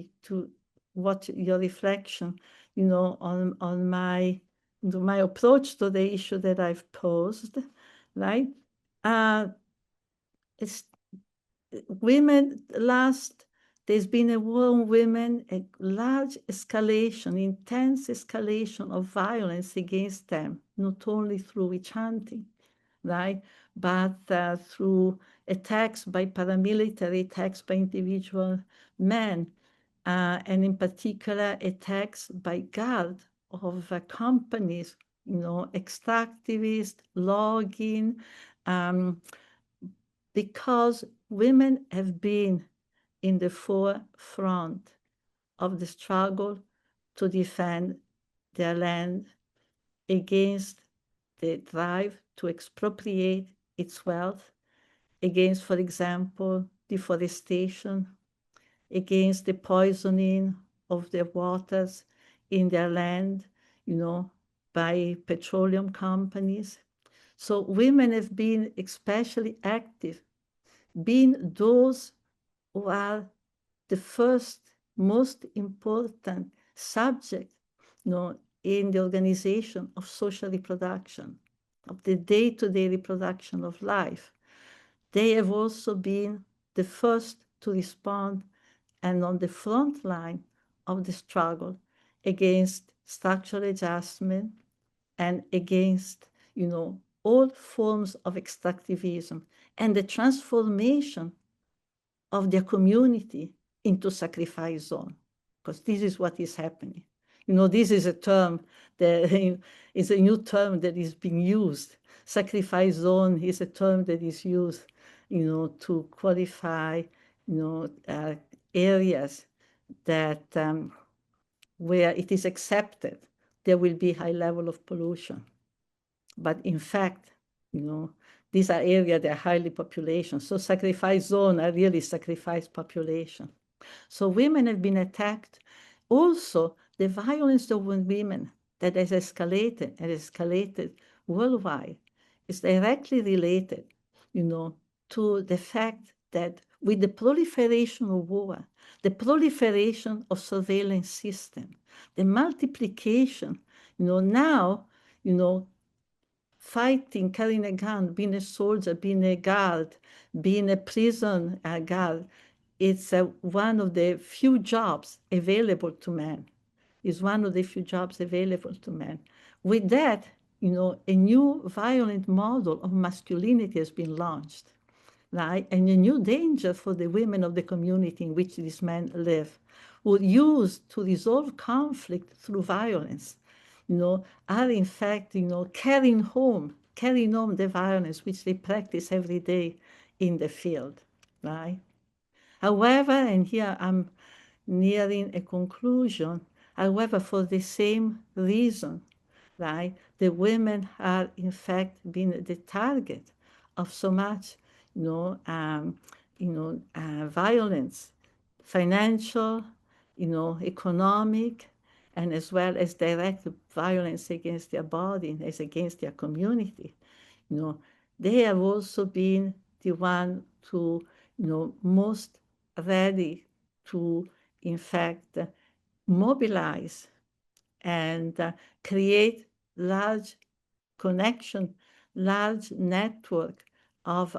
what your reflection, on my approach to the issue that I've posed, right? It's women there's been a war on women, a large escalation, intense escalation of violence against them, not only through witch hunting, right? But through attacks by paramilitary, attacks by individual men, and in particular attacks by guard of companies, extractivists, logging, because women have been in the forefront of the struggle to defend their land against the drive to expropriate its wealth, against, for example, deforestation, against the poisoning of the waters in their land, by petroleum companies. So women have been especially active, being those who are the first, most important subject, in the organization of social reproduction, of the day-to-day reproduction of life. They have also been the first to respond and on the front line of the struggle against structural adjustment and against, all forms of extractivism and the transformation of their community into sacrifice zone, because this is what is happening. This is a term that is a new term that is being used. Sacrifice zone is a term that is used, to qualify, areas that where it is accepted there will be high level of pollution. But in fact, these are areas that are highly population. So sacrifice zones are really sacrificed population. So women have been attacked. Also, the violence of women that has escalated and escalated worldwide is directly related, to the fact that with the proliferation of war, the proliferation of surveillance system, the multiplication, now, fighting, carrying a gun, being a soldier, being a guard, being a prison guard, it's one of the few jobs available to men. It's one of the few jobs available to men. With that, a new violent model of masculinity has been launched, right? And a new danger for the women of the community in which these men live, who use to resolve conflict through violence, are in fact, carrying home the violence which they practice every day in the field, right? However, and here I'm nearing a conclusion, however, for the same reason, right, the women are in fact being the target of so much, violence, financial, economic, and as well as direct violence against their body, as against their community. They have also been the one to, most ready to, in fact, mobilize and create large connection, large network of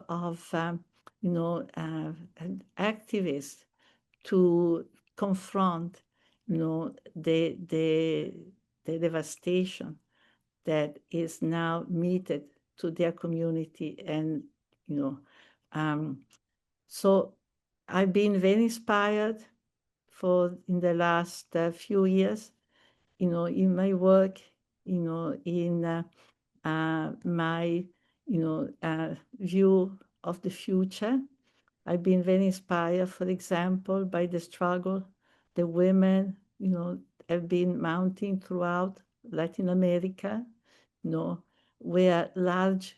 activists to confront, the devastation that is now meted to their community. And, so I've been very inspired in the last few years, in my work, in my, view of the future. I've been very inspired, for example, by the struggle the women, have been mounting throughout Latin America, where large,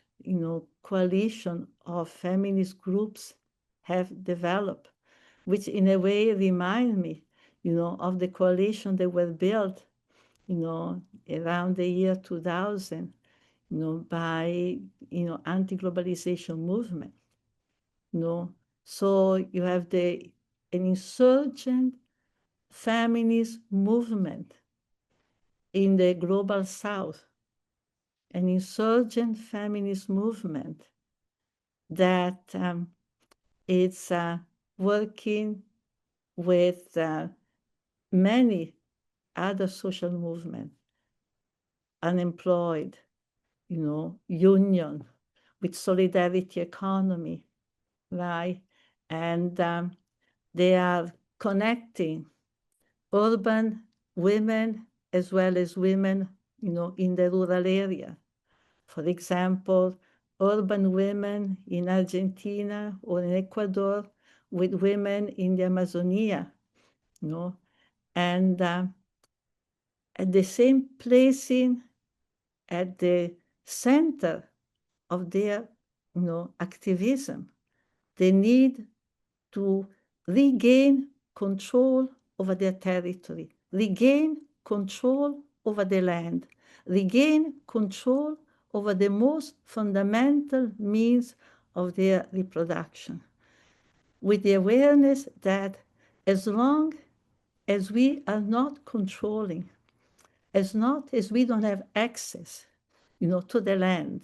coalition of feminist groups have developed, which in a way remind me, of the coalition that were built, around the year 2000, by, anti-globalization movement. So you have an insurgent feminist movement in the global south, an insurgent feminist movement that is working with many other social movements, unemployed, union, with solidarity economy, right? And they are connecting urban women as well as women, in the rural area. For example, urban women in Argentina or in Ecuador with women in the Amazonia, and at the same placing at the center of their, activism, the need to regain control over their territory, regain control over the land, regain control over the most fundamental means of their reproduction, with the awareness that as long as we are not controlling, as long as we don't have access, to the land,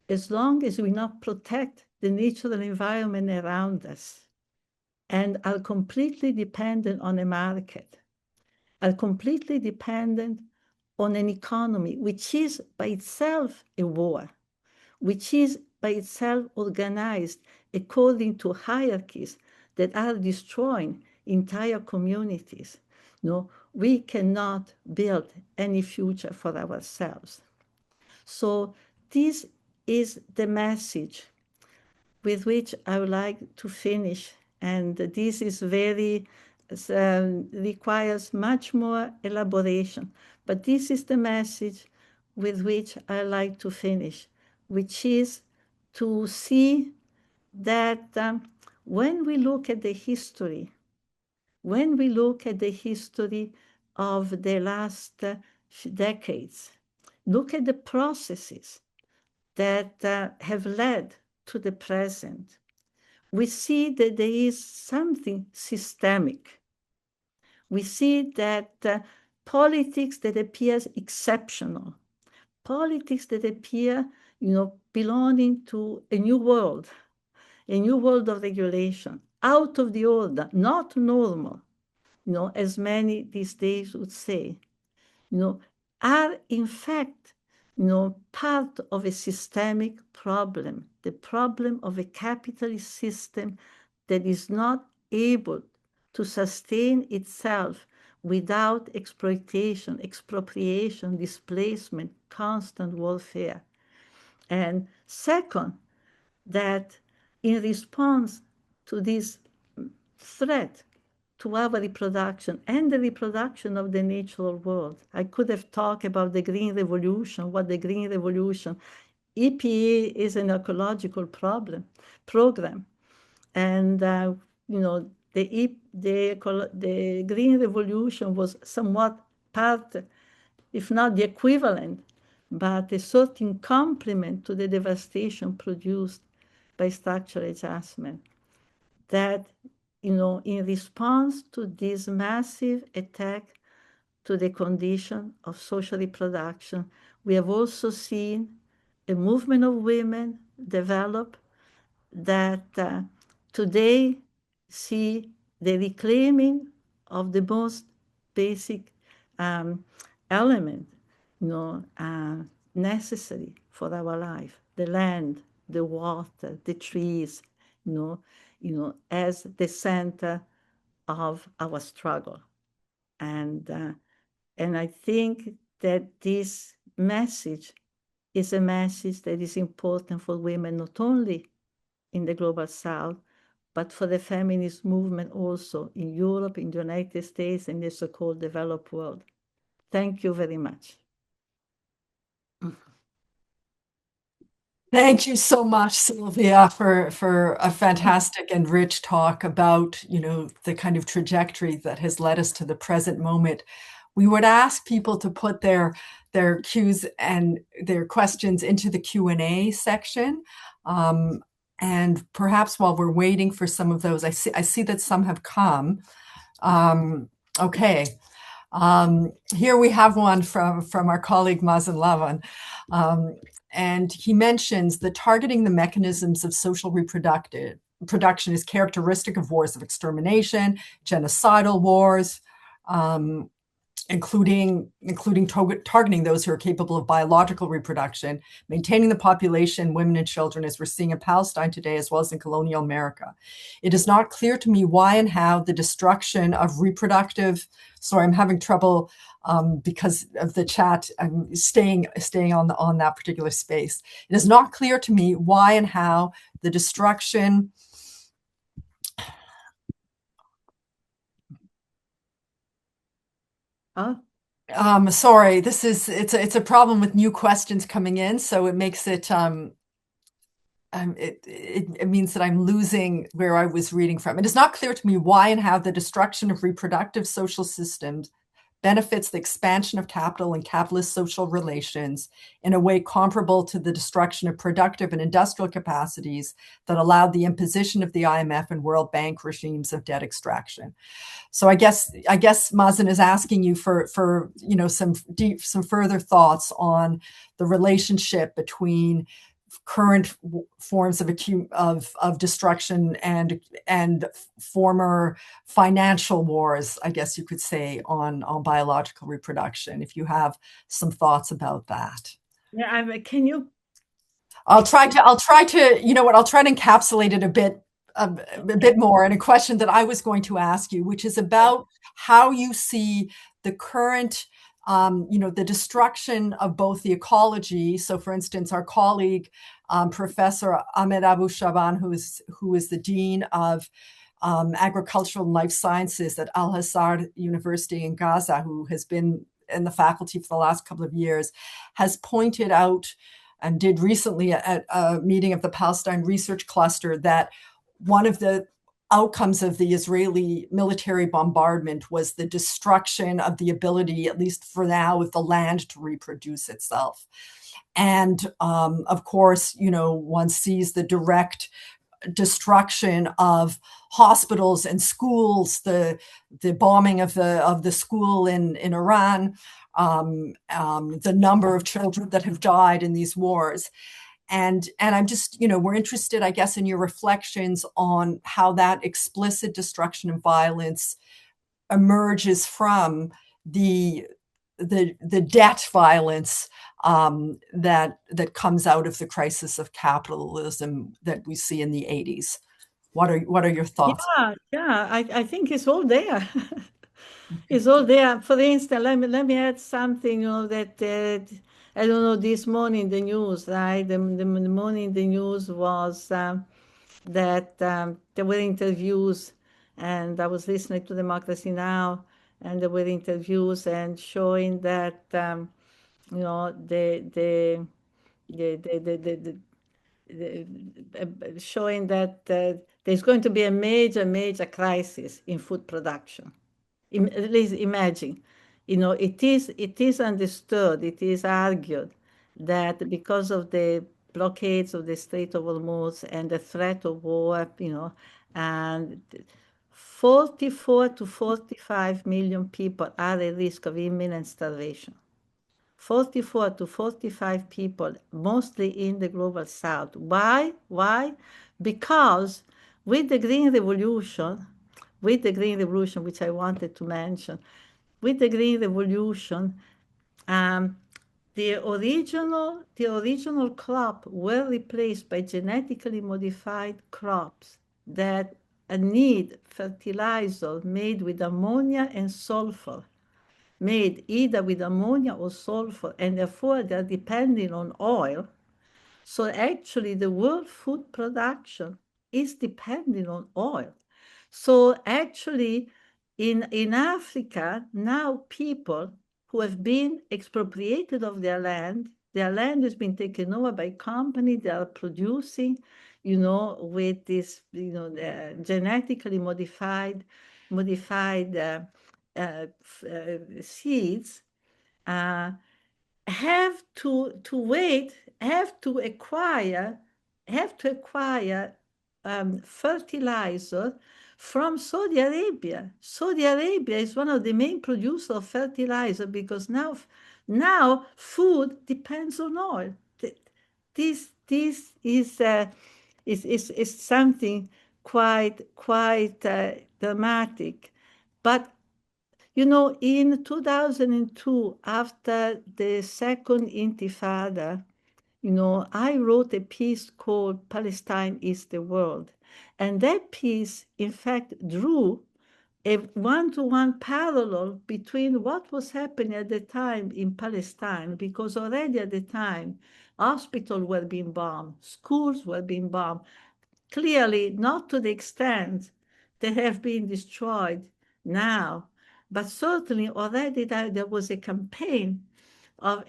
as long as we not protect the natural environment around us, and are completely dependent on a market, are completely dependent on an economy which is by itself a war, which is by itself organized according to hierarchies that are destroying entire communities. We cannot build any future for ourselves. So this is the message with which I would like to finish. And this is very, requires much more elaboration. But this is the message with which I like to finish, which is to see that when we look at the history, when we look at the history of the last decades, look at the processes that have led to the present, we see that there is something systemic. We see that politics that appears exceptional, politics that appear, belonging to a new world of regulation, out of the order, not normal, as many these days would say, are in fact, part of a systemic problem, the problem of a capitalist system that is not able to sustain itself without exploitation, expropriation, displacement, constant warfare. And second, that in response to this threat to our reproduction and the reproduction of the natural world, I could have talked about the Green Revolution, what the Green Revolution, IPEE is an ecological program, and the Green Revolution was somewhat part, if not the equivalent, but a certain complement to the devastation produced by structural adjustment. That, in response to this massive attack to the condition of social reproduction, we have also seen a movement of women develop that today see the reclaiming of the most basic element, necessary for our life: the land, the water, the trees, as the center of our struggle. And I think that this message is a message that is important for women, not only in the global south, but for the feminist movement also in Europe, in the United States, and the so-called developed world. Thank you very much. Thank you so much, Silvia, for a fantastic and rich talk about, the kind of trajectory that has led us to the present moment. We would ask people to put their cues and their questions into the Q&A section. And perhaps while we're waiting for some of those, I see that some have come. Okay. Here we have one from our colleague Mazen Lavan. And he mentions that targeting the mechanisms of social reproduction is characteristic of wars of extermination, genocidal wars, including targeting those who are capable of biological reproduction, maintaining the population, women and children, as we're seeing in Palestine today, as well as in colonial America. It is not clear to me why and how the destruction of reproductive, sorry, I'm having trouble because of the chat, I'm staying on that particular space. It is not clear to me why and how the destruction sorry, it's a problem with new questions coming in, so it makes it it means that I'm losing where I was reading from. It is not clear to me why and how the destruction of reproductive social systems benefits the expansion of capital and capitalist social relations in a way comparable to the destruction of productive and industrial capacities that allowed the imposition of the IMF and World Bank regimes of debt extraction. So I guess Mazen is asking you for some further thoughts on the relationship between current forms of destruction and former financial wars, I guess you could say, on biological reproduction. If you have some thoughts about that. Yeah, can you? I'll try to I'll try to encapsulate it a bit more in a question that I was going to ask you, which is about how you see the current the destruction of both the ecology. So, for instance, our colleague, Professor Ahmed Abu Shaban, who is the dean of agricultural and life sciences at Al Azhar University in Gaza, who has been in the faculty for the last couple of years, has pointed out and did recently at a meeting of the Palestine Research Cluster that one of the outcomes of the Israeli military bombardment was the destruction of the ability, at least for now, of the land to reproduce itself. And of course, one sees the direct destruction of hospitals and schools, the bombing of the school in Iran, the number of children that have died in these wars. And I'm just, we're interested, I guess, in your reflections on how that explicit destruction and violence emerges from the debt violence that comes out of the crisis of capitalism that we see in the 80s. What are your thoughts? Yeah, I think it's all there. It's all there. For instance, let me add something, that I don't know, this morning the news, right? The morning the news was that there were interviews, and I was listening to Democracy Now, and there were interviews and showing that showing that there's going to be a major crisis in food production. At least imagine, it is understood, it is argued that because of the blockades of the Strait of Hormuz and the threat of war, and 44 to 45 million people are at risk of imminent starvation. 44 to 45 people, mostly in the global south. Why? Because with the Green Revolution, which I wanted to mention, with the Green Revolution, the original crop were replaced by genetically modified crops that need fertilizer made with ammonia and sulfur, made either with ammonia or sulfur, and therefore they're depending on oil. So actually the world food production is depending on oil. So actually in Africa, now people who have been expropriated of their land has been taken over by companies that are producing, with this, genetically modified seeds, have to acquire fertilizer from Saudi Arabia. Saudi Arabia is one of the main producers of fertilizer because now food depends on oil. This is something quite dramatic. But you know, in 2002, after the second Intifada, you know, I wrote a piece called Palestine is the World. And that piece, in fact, drew a one-to-one parallel between what was happening at the time in Palestine, because already at the time, hospitals were being bombed, schools were being bombed, clearly not to the extent they have been destroyed now, but certainly already there was a campaign of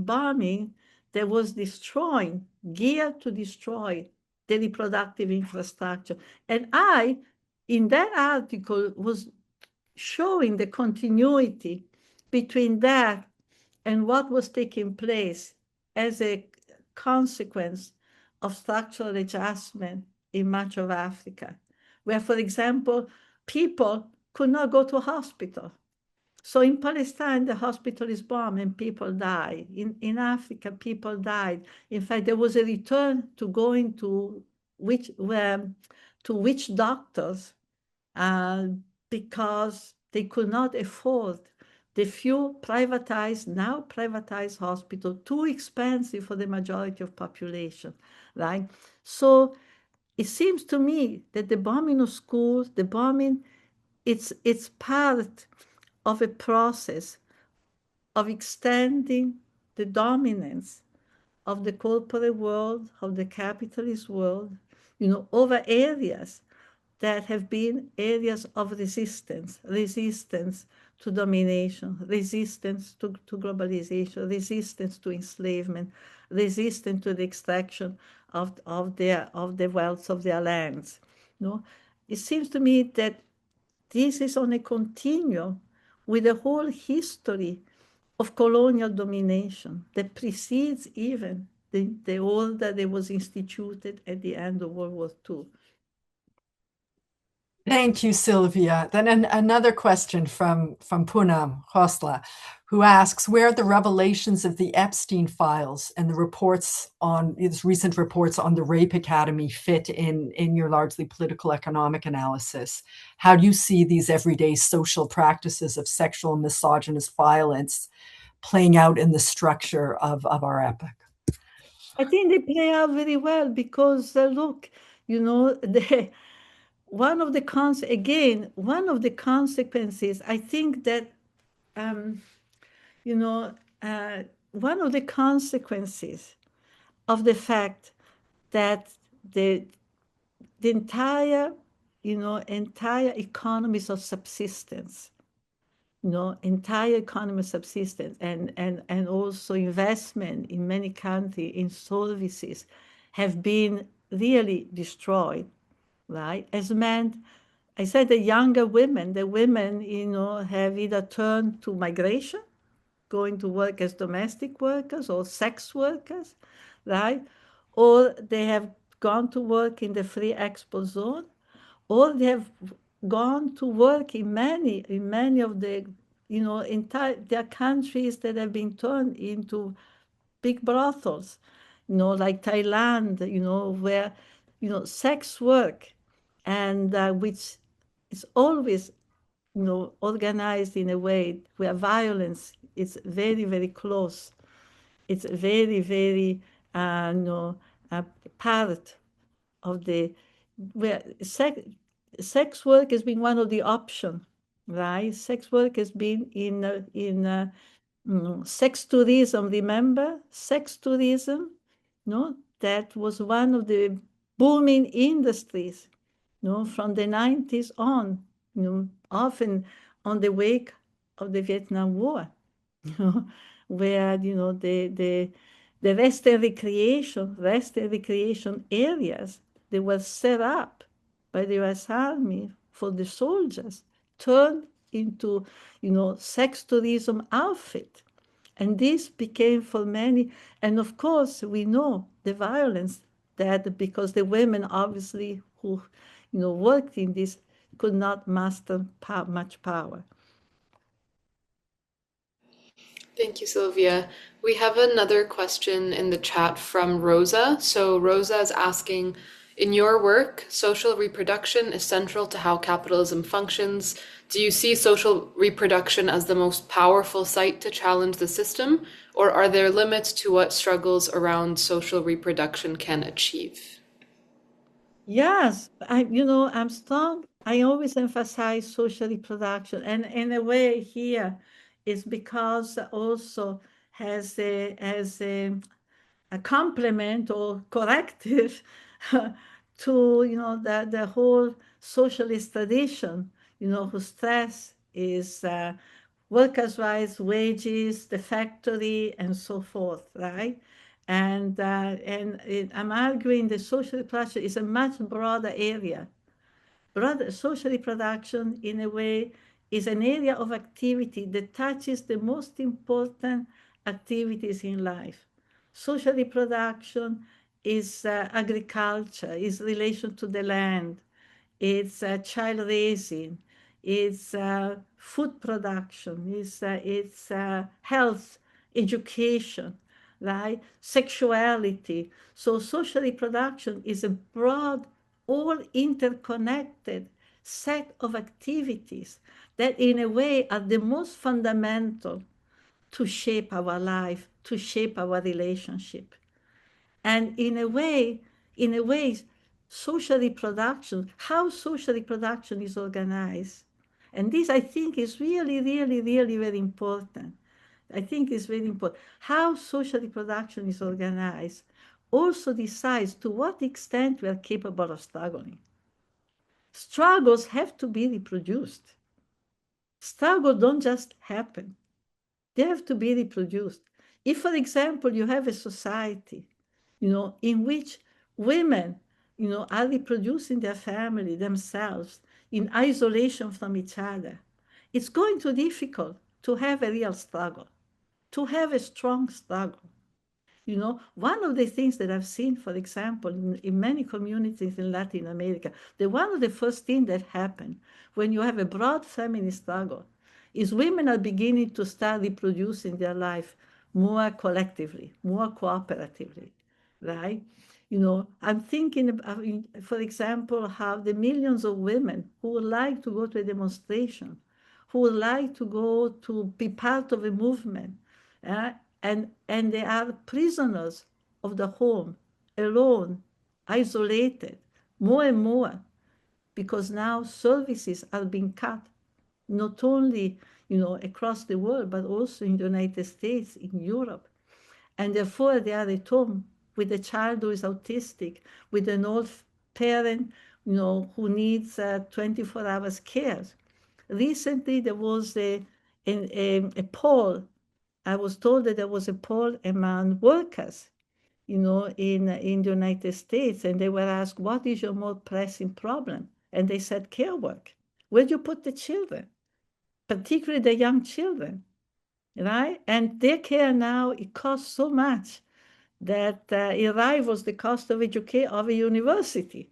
bombing that was destroying, geared to destroy the reproductive infrastructure. And I, in that article, was showing the continuity between that and what was taking place as a consequence of structural adjustment in much of Africa, where, for example, people could not go to a hospital. So in Palestine, the hospital is bombed and people die. In Africa, people died. In fact, there was a return to going to witch doctors because they could not afford the few now privatized hospitals, too expensive for the majority of population, right? So it seems to me that the bombing of schools, the bombing, it's part of a process of extending the dominance of the corporate world, of the capitalist world, you know, over areas that have been areas of resistance to domination, resistance to globalization, resistance to enslavement, resistance to the extraction of the wealth of their lands. You know? It seems to me that this is on a continuum with the whole history of colonial domination that precedes even the order that was instituted at the end of World War II. Thank you, Silvia. Then another question from Poonam Khosla, who asks, where the revelations of the Epstein files and the recent reports on the Rape Academy fit in your largely political economic analysis? How do you see these everyday social practices of sexual and misogynist violence playing out in the structure of our epoch? I think they play out very well because look, you know, one of the consequences, I think that, you know, one of the consequences of the fact that the entire economies of subsistence, entire economy of subsistence and also investment in many countries in services have been really destroyed, right? Has meant, I said the women, have either turned to migration, going to work as domestic workers or sex workers, right? Or they have gone to work in the free export zone, or they have gone to work in many of the, there are countries that have been turned into big brothels, like Thailand, where, sex work and which is always, organized in a way where violence is very, very close. It's very, very, part of the, where sex work has been one of the options, right? Sex work has been in sex tourism. Remember sex tourism? No, that was one of the booming industries, from the 90s on, often on the wake of the Vietnam War, where the Western recreation areas, they were set up by the U.S. Army for the soldiers, turned into, sex tourism outfit. And this became for many, and of course we know the violence that, because the women obviously who, worked in this could not master much power. Thank you, Sylvia. We have another question in the chat from Rosa. So Rosa is asking, in your work, social reproduction is central to how capitalism functions. Do you see social reproduction as the most powerful site to challenge the system, or are there limits to what struggles around social reproduction can achieve? Yes, I'm strong. I always emphasize social reproduction, and in a way here is because also as a complement or corrective to the whole socialist tradition, whose stress is workers' rights, wages, the factory, and so forth, right? I'm arguing the social reproduction is a much broader area. Social reproduction, in a way, is an area of activity that touches the most important activities in life. Social reproduction is agriculture, is relation to the land, it's child raising, it's food production, it's health, education, right? Sexuality. So social reproduction is a broad, all interconnected set of activities that in a way are the most fundamental to shape our life, to shape our relationship. And in a way, social reproduction, how social reproduction is organized. And this, I think, is really, really, really very important. I think it's very important. How social reproduction is organized also decides to what extent we are capable of struggling. Struggles have to be reproduced. Struggles don't just happen. They have to be reproduced. If, for example, you have a society, in which women, are reproducing their family themselves in isolation from each other, it's going to be difficult to have a real struggle, to have a strong struggle. One of the things that I've seen, for example, in many communities in Latin America, one of the first things that happen when you have a broad feminist struggle is women are beginning to start reproducing their life more collectively, more cooperatively, right? I'm thinking about, for example, how the millions of women who would like to go to a demonstration, who would like to go to be part of a movement, uh, and they are prisoners of the home, alone, isolated, more and more, because now services are being cut, not only across the world, but also in the United States, in Europe. And therefore they are at home with a child who is autistic, with an old parent, who needs 24 hours care. Recently, there was a poll. I was told that there was a poll among workers, in the United States, and they were asked, what is your most pressing problem? And they said, care work. Where do you put the children, particularly the young children, right? And their care now, it costs so much that it rivals the cost of education of a university.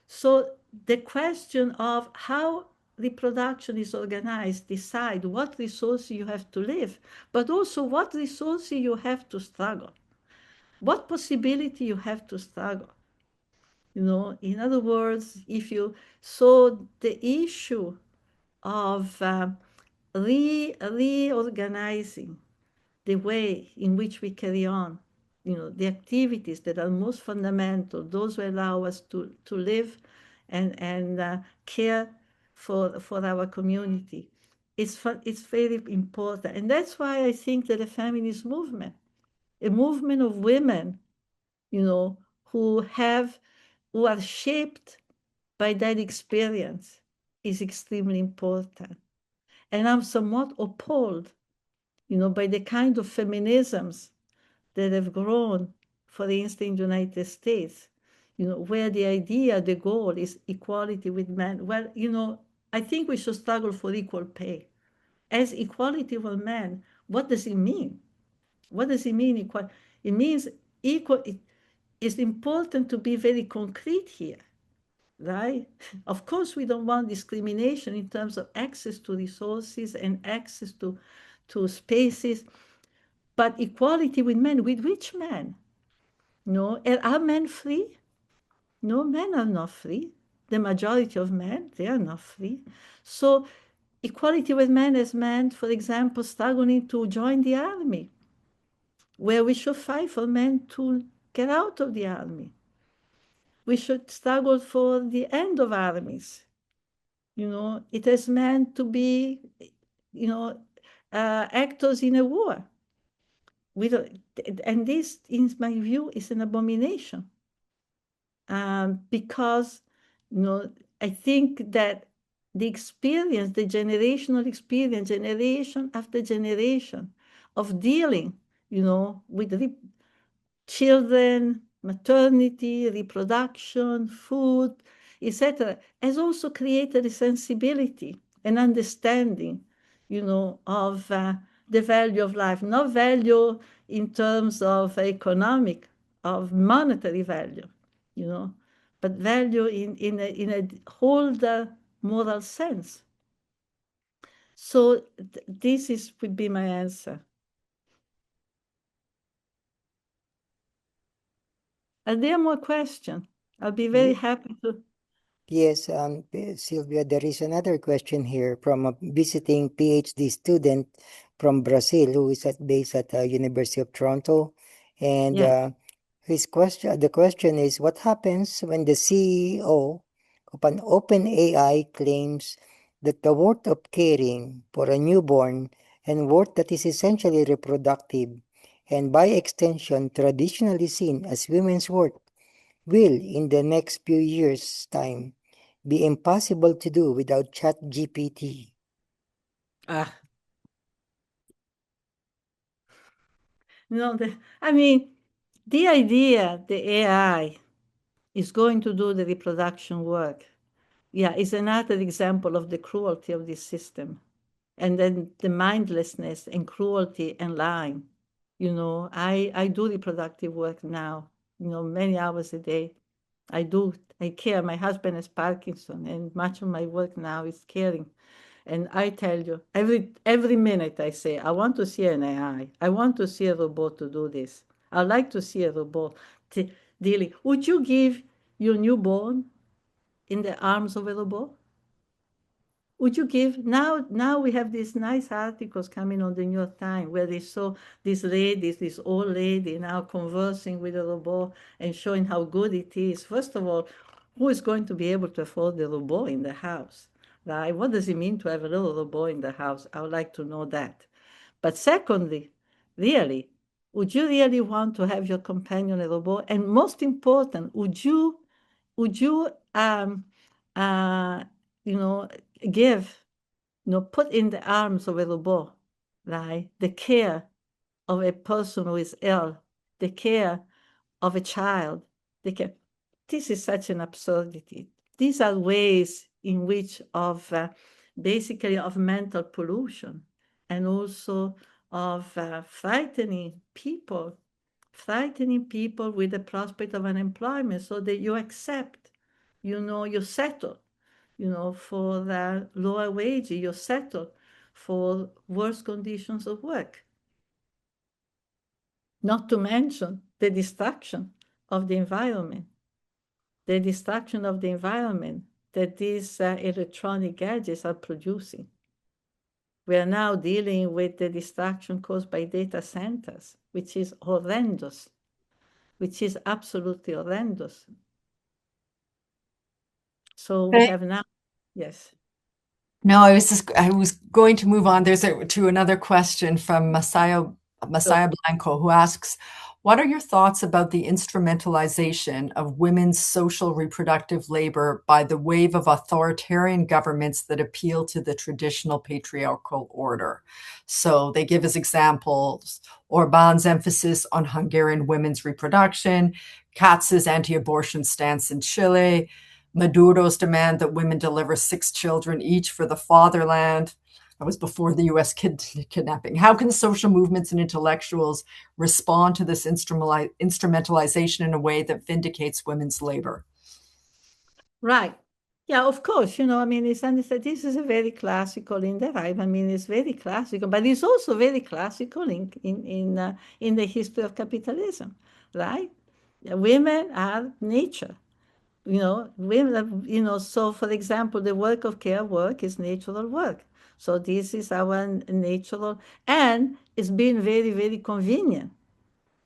So the question of how reproduction is organized decide what resources you have to live, but also what resources you have to struggle, what possibility you have to struggle. In other words, so the issue of reorganizing the way in which we carry on, the activities that are most fundamental, those who allow us to live and care for our community, it's very important. And that's why I think that a feminist movement, a movement of women, who are shaped by that experience, is extremely important. And I'm somewhat appalled, by the kind of feminisms that have grown, for instance, in the United States, where the goal is equality with men. Well, I think we should struggle for equal pay. As equality with men, what does it mean? What does it mean, equal? It means equal. It's important to be very concrete here. right? Of course, we don't want discrimination in terms of access to resources and access to spaces, but equality with men. With which men? No, and are men free? No, men are not free. The majority of men, they are not free. So equality with men has meant, for example, struggling to join the army, where we should fight for men to get out of the army. We should struggle for the end of armies. It has meant to be, actors in a war. We don't, and this, in my view, is an abomination. Because, I think that the experience, the generational experience, generation after generation of dealing, with children, maternity, reproduction, food, etc., has also created a sensibility and understanding, of the value of life, not value in terms of economic, of monetary value, but value in a whole moral sense. So this would be my answer. Are there more questions? I'll be very happy to. Yes, Silvia, there is another question here from a visiting PhD student from Brazil who is based at University of Toronto. And Yeah. the question is, what happens when the CEO of an open AI claims that the worth of caring for a newborn and worth that is essentially reproductive and by extension traditionally seen as women's worth will, in the next few years' time, be impossible to do without ChatGPT? Ah, no, I mean, the idea the AI is going to do the reproduction work, yeah, is another example of the cruelty of this system. And then the mindlessness and cruelty and lying. I do reproductive work now, many hours a day. I care. My husband has Parkinson, and much of my work now is caring. And I tell you, every minute I say, I want to see an AI. I want to see a robot to do this. I'd like to see a robot dealing. Would you give your newborn in the arms of a robot? Would you give now we have these nice articles coming on the New York Times where they saw this old lady now conversing with a robot and showing how good it is. First of all, who is going to be able to afford the robot in the house? Right? What does it mean to have a little robot in the house? I would like to know that. But secondly, really, would you really want to have your companion a robot? And most important, would you uh, you know, give, put in the arms of a robot, right? The care of a person who is ill, the care of a child, the care. This is such an absurdity. These are ways in which basically of mental pollution and also of frightening people with the prospect of unemployment so that you accept, you settle, for the lower wages, you settle for worse conditions of work. Not to mention the destruction of the environment, that these electronic gadgets are producing. We are now dealing with the destruction caused by data centers, which is horrendous, which is absolutely horrendous. So we have now, yes. No, I was going to move on. To another question from Messiah Blanco, who asks, what are your thoughts about the instrumentalization of women's social reproductive labor by the wave of authoritarian governments that appeal to the traditional patriarchal order? So they give as examples Orbán's emphasis on Hungarian women's reproduction, Katz's anti-abortion stance in Chile, Maduro's demand that women deliver 6 children each for the fatherland. That was before the US kidnapping. How can social movements and intellectuals respond to this instrumentalization in a way that vindicates women's labor? Right. Yeah, of course, I mean, this is a very classical in the right. I mean, it's very classical, but it's also very classical in the history of capitalism, right? Women are nature, women, so for example, the work of care work is natural work. So this is our natural, and it's been very, very convenient.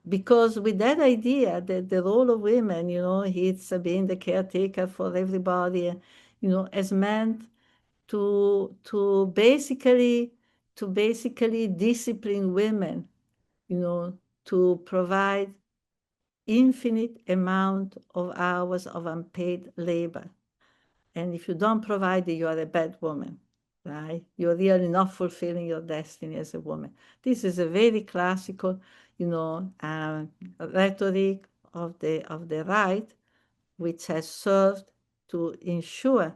Because with that idea that the role of women, it's being the caretaker for everybody, as meant to basically discipline women, to provide infinite amount of hours of unpaid labor. And if you don't provide it, you are a bad woman, right? You're really not fulfilling your destiny as a woman. This is a very classical, rhetoric of the right, which has served to ensure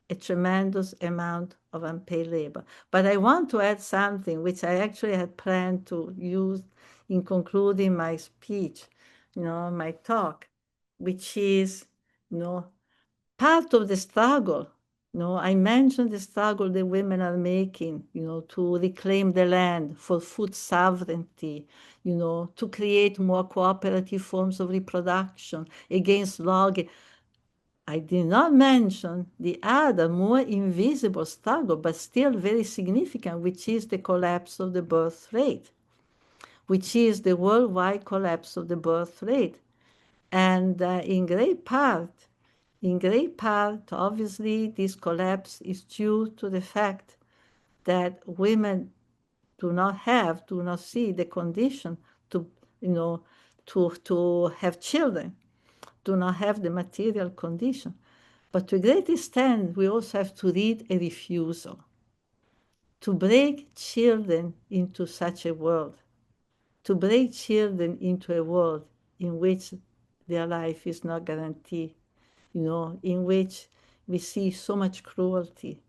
a tremendous amount of unpaid labor. But I want to add something which I actually had planned to use in concluding my speech, my talk, which is, you know, part of the struggle. I mentioned the struggle the women are making, to reclaim the land for food sovereignty, to create more cooperative forms of reproduction against logging. I did not mention the other more invisible struggle, but still very significant, which is the collapse of the birth rate, which is the worldwide collapse of the birth rate. And in great part, obviously, this collapse is due to the fact that women do not see the condition to, to have children, do not have the material condition. But to a great extent, we also have to read a refusal to break children into such a world, to break children into a world in which their life is not guaranteed, in which we see so much cruelty,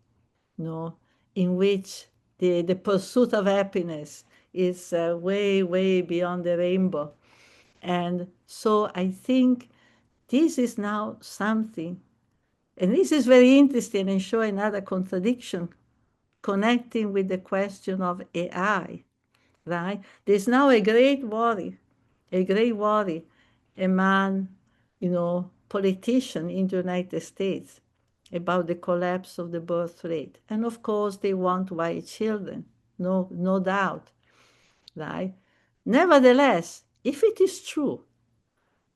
in which the pursuit of happiness is way, way beyond the rainbow. And so I think this is now something, and this is very interesting and show another contradiction connecting with the question of AI, right? There's now a great worry among, politicians in the United States about the collapse of the birth rate. And of course, they want white children, no doubt, right? Nevertheless, if it is true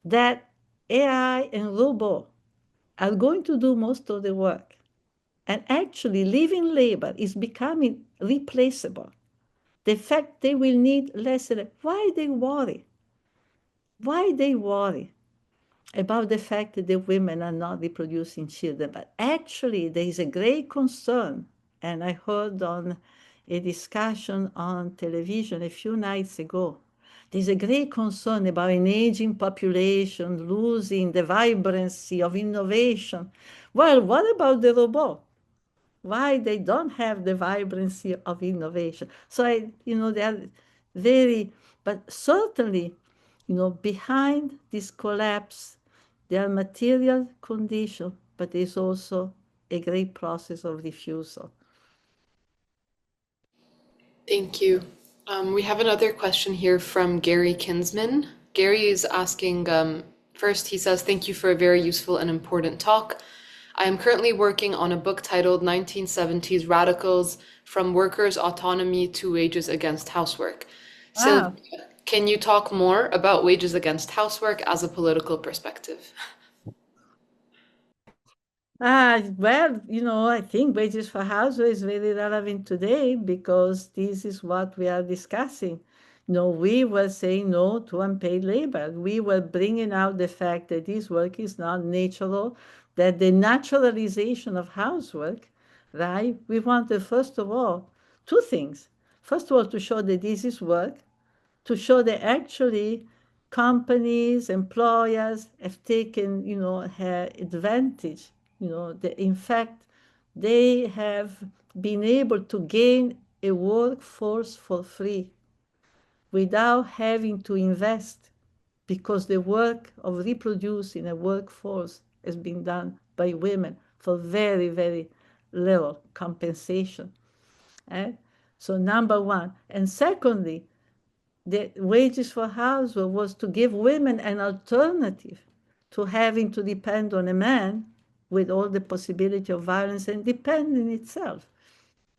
that AI and robot are going to do most of the work, and actually living labor is becoming replaceable, the fact they will need less, why they worry? Why they worry about the fact that the women are not reproducing children? But actually, there is a great concern, and I heard on a discussion on television a few nights ago. There's a great concern about an aging population losing the vibrancy of innovation. Well, what about the robot? Why they don't have the vibrancy of innovation? So they are very, but certainly, behind this collapse, there are material conditions, but there's also a great process of refusal. Thank you. We have another question here from Gary Kinsman. Gary is asking, first he says, thank you for a very useful and important talk. I am currently working on a book titled 1970s Radicals from Workers' Autonomy to Wages Against Housework. So, Wow. can you talk more about wages against housework as a political perspective? Well, I think wages for housework is very relevant today because this is what we are discussing. We were saying no to unpaid labor. We were bringing out the fact that this work is not natural, that the naturalization of housework, right? We wanted, first of all, two things. First of all, to show that this is work, to show that actually companies, employers have taken, advantage, that in fact they have been able to gain a workforce for free without having to invest because the work of reproducing a workforce has been done by women for very, very little compensation. Eh? So number one. And secondly, the wages for housework was to give women an alternative to having to depend on a man with all the possibility of violence, and depending itself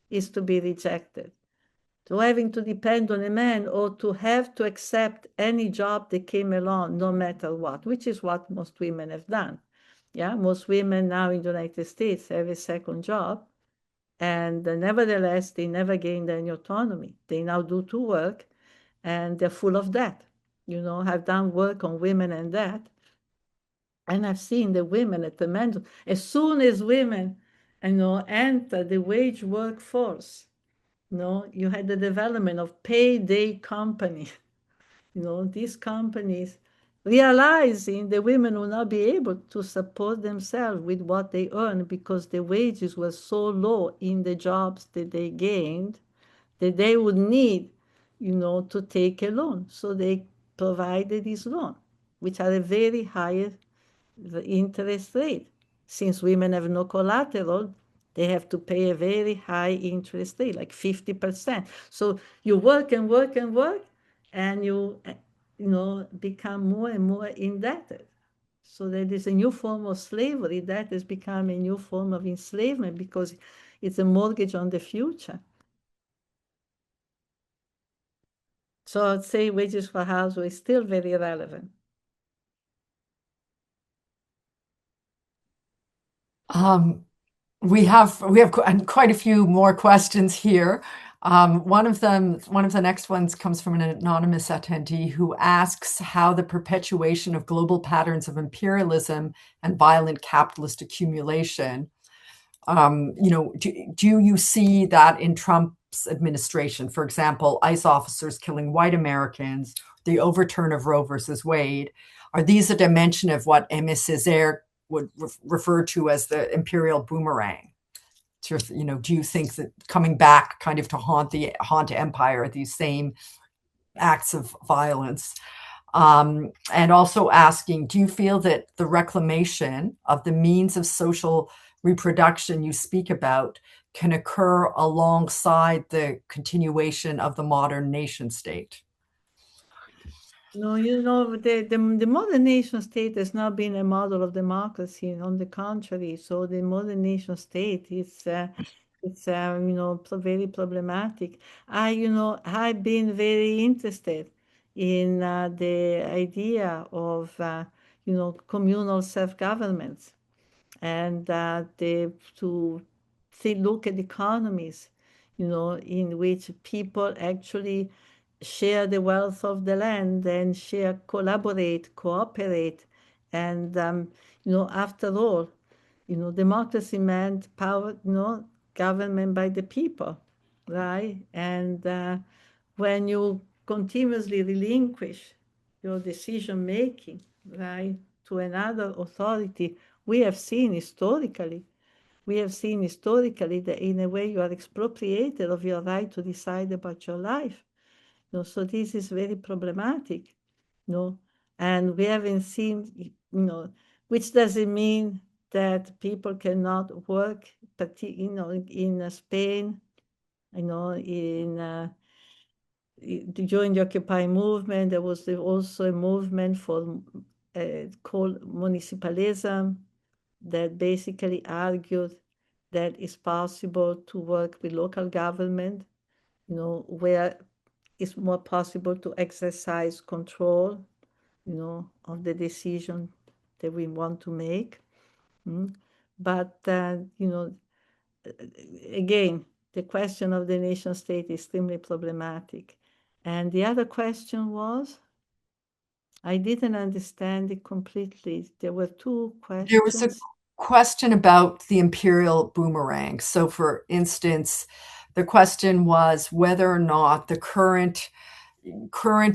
is to be rejected. To having to depend on a man or to have to accept any job that came along, no matter what, which is what most women have done. Yeah, most women now in the United States have a second job, and nevertheless, they never gained any autonomy. They now do two work, and they're full of debt. You know, I've done work on women and debt, and I've seen the women at the men. As soon as women, enter the wage workforce, you had the development of payday company. These companies realizing the women will not be able to support themselves with what they earn because the wages were so low in the jobs that they gained that they would need, to take a loan. So they provided this loan, which are a very high interest rate. Since women have no collateral, they have to pay a very high interest rate, like 50%. So you work and work and work, and you become more and more indebted. So there is a new form of slavery that has become a new form of enslavement because it's a mortgage on the future. So I'd say wages for housework is still very relevant. We have quite a few more questions here. One of the next ones comes from an anonymous attendee who asks how the perpetuation of global patterns of imperialism and violent capitalist accumulation, do you see that in Trump's administration? For example, ICE officers killing white Americans, the overturn of Roe versus Wade. Are these a dimension of what Aimé Césaire would refer to as the imperial boomerang? Do you think that coming back kind of to haunt empire, these same acts of violence? And also asking, do you feel that the reclamation of the means of social reproduction you speak about can occur alongside the continuation of the modern nation state? No, the modern nation state has not been a model of democracy. On the contrary, so the modern nation state is very problematic. I've been very interested in the idea of communal self-government and to look at economies, in which people actually share the wealth of the land and collaborate, cooperate. And, after all, democracy meant power, government by the people, right? And when you continuously relinquish your decision making, right, to another authority, we have seen historically that in a way you are expropriated of your right to decide about your life. So this is very problematic, and we haven't seen, which doesn't mean that people cannot work, but in Spain, during the Occupy movement, there was also a movement for called municipalism that basically argued that it's possible to work with local government, where it's more possible to exercise control, of the decision that we want to make. But, again, the question of the nation state is extremely problematic. And the other question was, I didn't understand it completely. There were two questions. There was a question about the imperial boomerang. So, for instance, the question was whether or not the current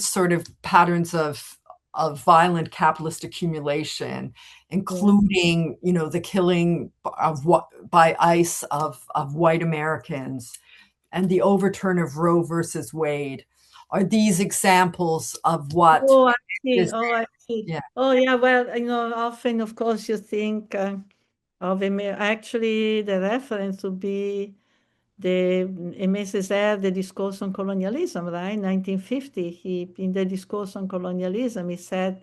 sort of patterns of violent capitalist accumulation, including the killing by ICE of white Americans and the overturn of Roe versus Wade, are these examples of what? Oh, I see. I see. Yeah. Oh, yeah. Well, often, of course, you think actually the reference would be the MSSR, the discourse on colonialism, right? 1950, in the discourse on colonialism, he said,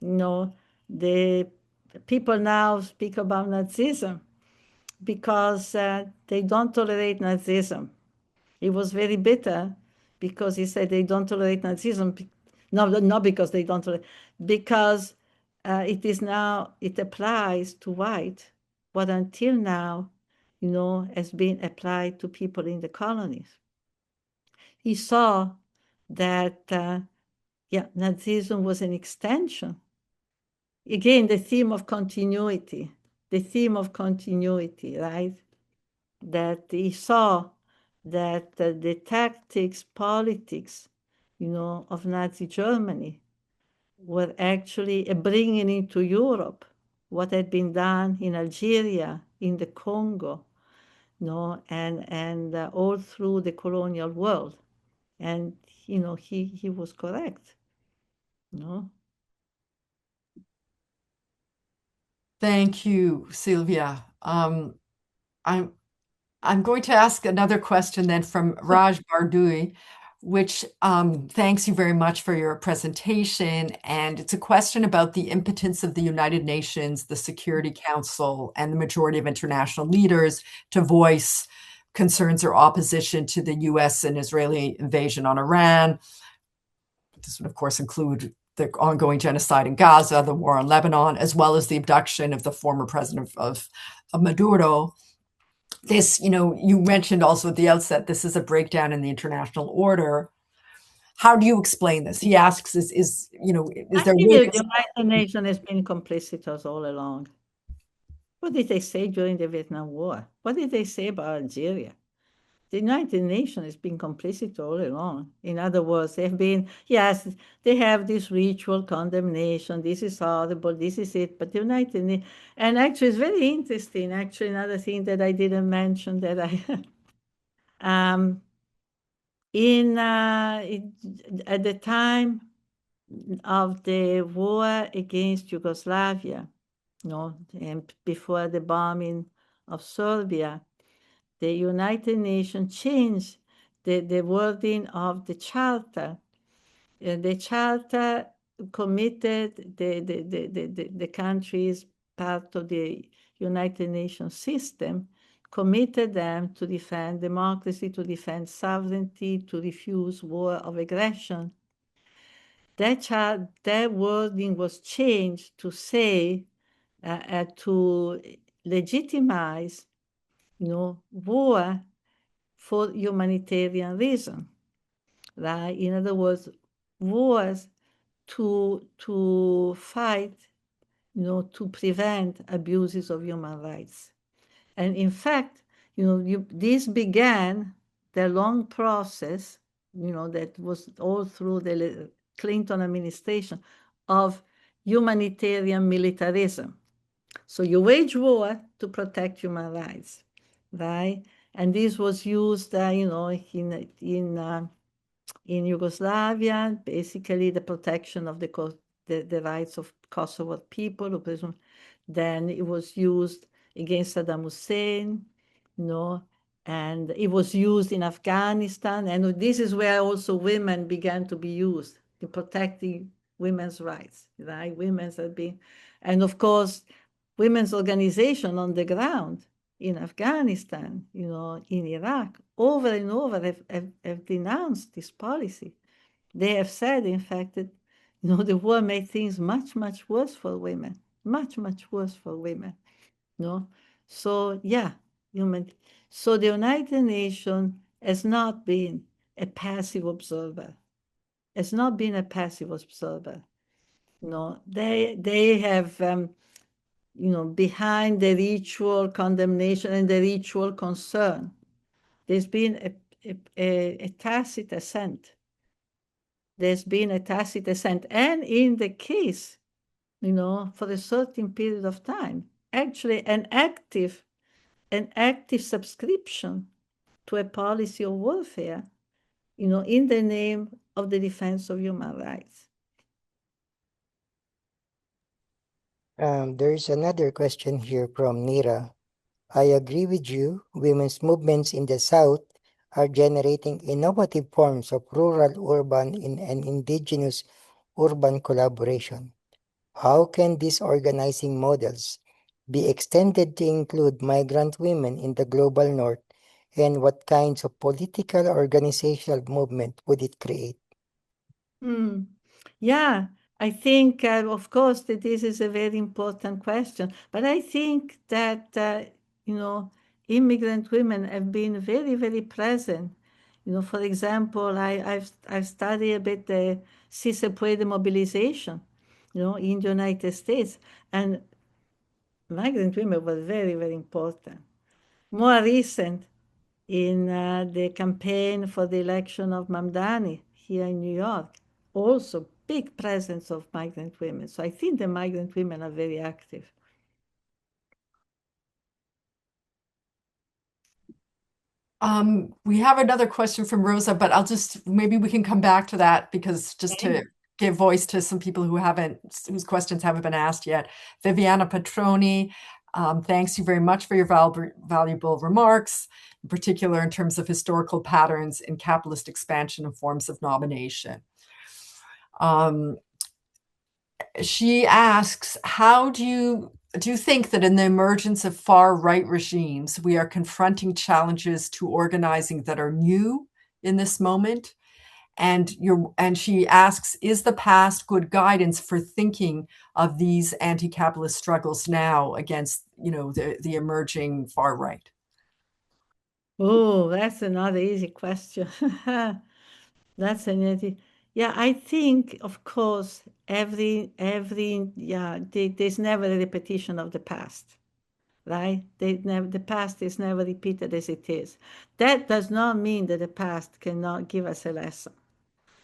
the people now speak about Nazism because they don't tolerate Nazism. He was very bitter because he said they don't tolerate Nazism. No, not because they don't tolerate, because it applies to white, what until now, has been applied to people in the colonies. He saw that, Nazism was an extension. Again, the theme of continuity, right? That he saw that the tactics, politics, of Nazi Germany were actually bringing into Europe what had been done in Algeria, in the Congo, and all through the colonial world. And, he was correct, Thank you, Silvia. I'm going to ask another question then from Raj Bardui, which thanks you very much for your presentation. And it's a question about the impotence of the United Nations, the Security Council, and the majority of international leaders to voice concerns or opposition to the US and Israeli invasion on Iran. This would, of course, include the ongoing genocide in Gaza, the war on Lebanon, as well as the abduction of the former president of Maduro. This, you mentioned also at the outset, this is a breakdown in the international order. How do you explain this? He asks, is there really the United Nations has been complicitous all along. What did they say during the Vietnam War? What did they say about Algeria? The United Nations has been complicit all along. In other words, they have this ritual condemnation. This is horrible. This is it. But the United Nations, and actually, it's very interesting. Actually, another thing that I didn't mention that at the time of the war against Yugoslavia, and before the bombing of Serbia, the United Nations changed the wording of the charter. The charter committed the countries part of the United Nations system, committed them to defend democracy, to defend sovereignty, to refuse war of aggression. That wording was changed to say, to legitimize, war for humanitarian reason, right? In other words, wars to fight, to prevent abuses of human rights. And in fact, this began the long process, that was all through the Clinton administration of humanitarian militarism. So you wage war to protect human rights, right? And this was used, in Yugoslavia, basically the protection of the rights of Kosovo people. Then it was used against Saddam Hussein, and it was used in Afghanistan. And this is where also women began to be used in protecting women's rights, right? Women's have been, and of course, women's organization on the ground in Afghanistan, in Iraq, over and over have denounced this policy. They have said, in fact, that the war made things much, much worse for women, much, much worse for women. So so the United Nations has not been a passive observer. It's not been a passive observer. They have behind the ritual condemnation and the ritual concern, there's been a tacit assent. There's been a tacit assent. And in the case, for a certain period of time, actually an active subscription to a policy of warfare, in the name of the defense of human rights. There's another question here from Nira. I agree with you. Women's movements in the South are generating innovative forms of rural-urban and indigenous-urban collaboration. How can these organizing models be extended to include migrant women in the global North, and what kinds of political organizational movement would it create? Hmm. Yeah, I think, of course, that this is a very important question. But I think that, you know, immigrant women have been very, very present. You know, for example, I've studied a bit the Si se puede mobilization, you know, in the United States, and migrant women were very, very important. More recent, in the campaign for the election of Mamdani here in New York, also big presence of migrant women. So I think the migrant women are very active. We have another question from Rosa, but maybe we can come back to that because just to give voice to some people whose questions haven't been asked yet. Viviana Petroni, thanks you very much for your valuable remarks, in particular in terms of historical patterns in capitalist expansion and forms of nomination. She asks, how do you think that in the emergence of far-right regimes, we are confronting challenges to organizing that are new in this moment? And she asks, is the past good guidance for thinking of these anti-capitalist struggles now against, the emerging far right? Oh, that's another easy question. That's an easy. Yeah, I think, of course, there's never a repetition of the past, right? The past is never repeated as it is. That does not mean that the past cannot give us a lesson.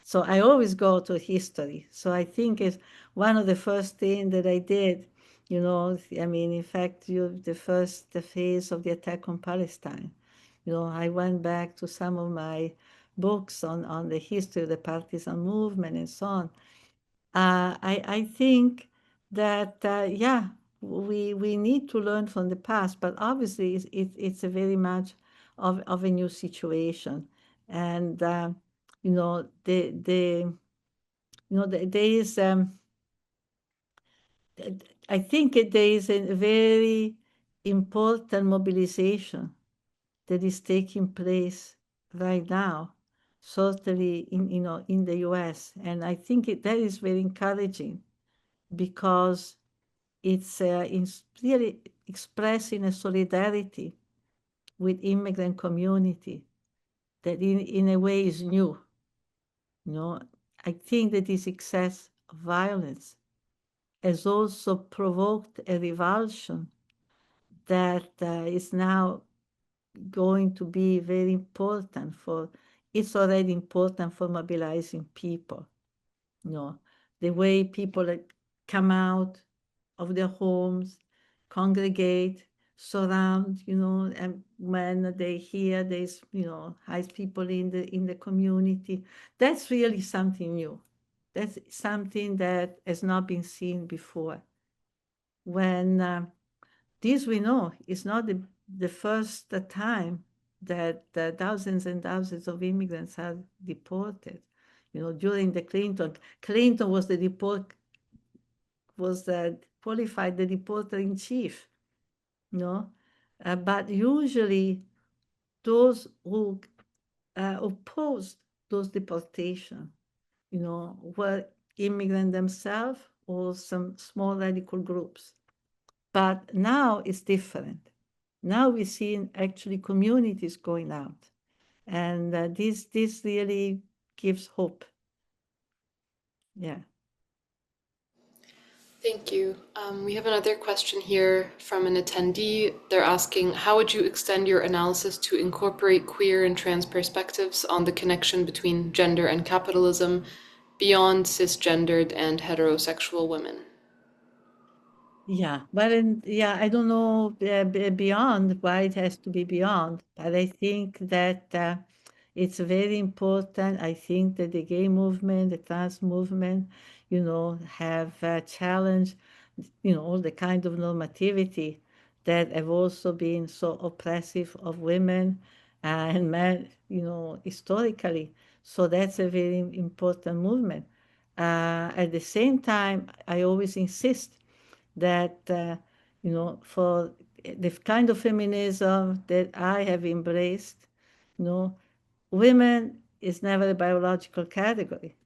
So I always go to history. So I think it's one of the first things that I did, I mean, in fact, the phase of the attack on Palestine, I went back to some of my books on the history of the partisan movement and so on. I think that, we need to learn from the past, but obviously it's a very much of a new situation. And, there is, I think there is a very important mobilization that is taking place right now, certainly in the US. And I think that is very encouraging because it's really expressing a solidarity with immigrant community that in a way is new. I think that this excess of violence has also provoked a revulsion that is now going to be very important it's already important for mobilizing people. The way people come out of their homes, congregate, surround, and when they hear there's, high people in the community, that's really something new. That's something that has not been seen before. When this we know is not the first time that thousands and thousands of immigrants are deported. During the Clinton was qualified the deporter in chief. But usually those who opposed those deportations, were immigrants themselves or some small radical groups. But now it's different. Now we're seeing actually communities going out. And this really gives hope. Yeah. Thank you. We have another question here from an attendee. They're asking, how would you extend your analysis to incorporate queer and trans perspectives on the connection between gender and capitalism beyond cisgendered and heterosexual women? Yeah, but I don't know beyond why it has to be beyond, but I think that it's very important. I think that the gay movement, the trans movement, have challenged all the kind of normativity that have also been so oppressive of women and men, historically. So that's a very important movement. At the same time, I always insist that, for the kind of feminism that I have embraced, women is never a biological category.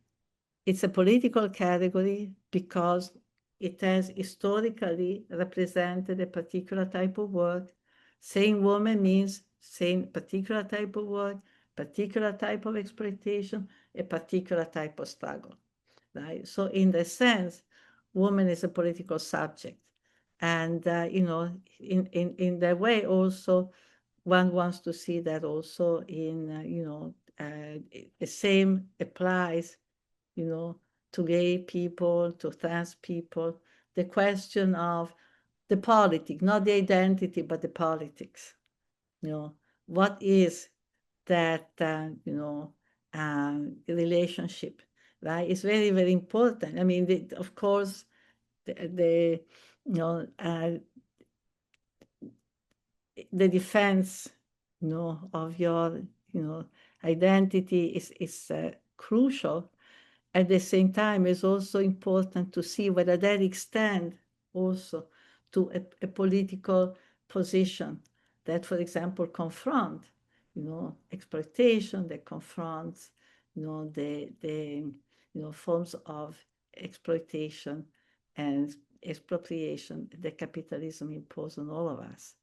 It's a political category because it has historically represented a particular type of work. Saying woman means saying particular type of work, particular type of exploitation, a particular type of struggle, right? So in the sense, woman is a political subject. And, in that way also, one wants to see that also in, the same applies, to gay people, to trans people, the question of the politics, not the identity, but the politics. What is that, relationship, right? It's very, very important. I mean, of course, the the defense, of your, identity is crucial. At the same time, it's also important to see whether that extends also to a political position that, for example, confront, exploitation, that confronts, the forms of exploitation and expropriation that capitalism imposes on all of us.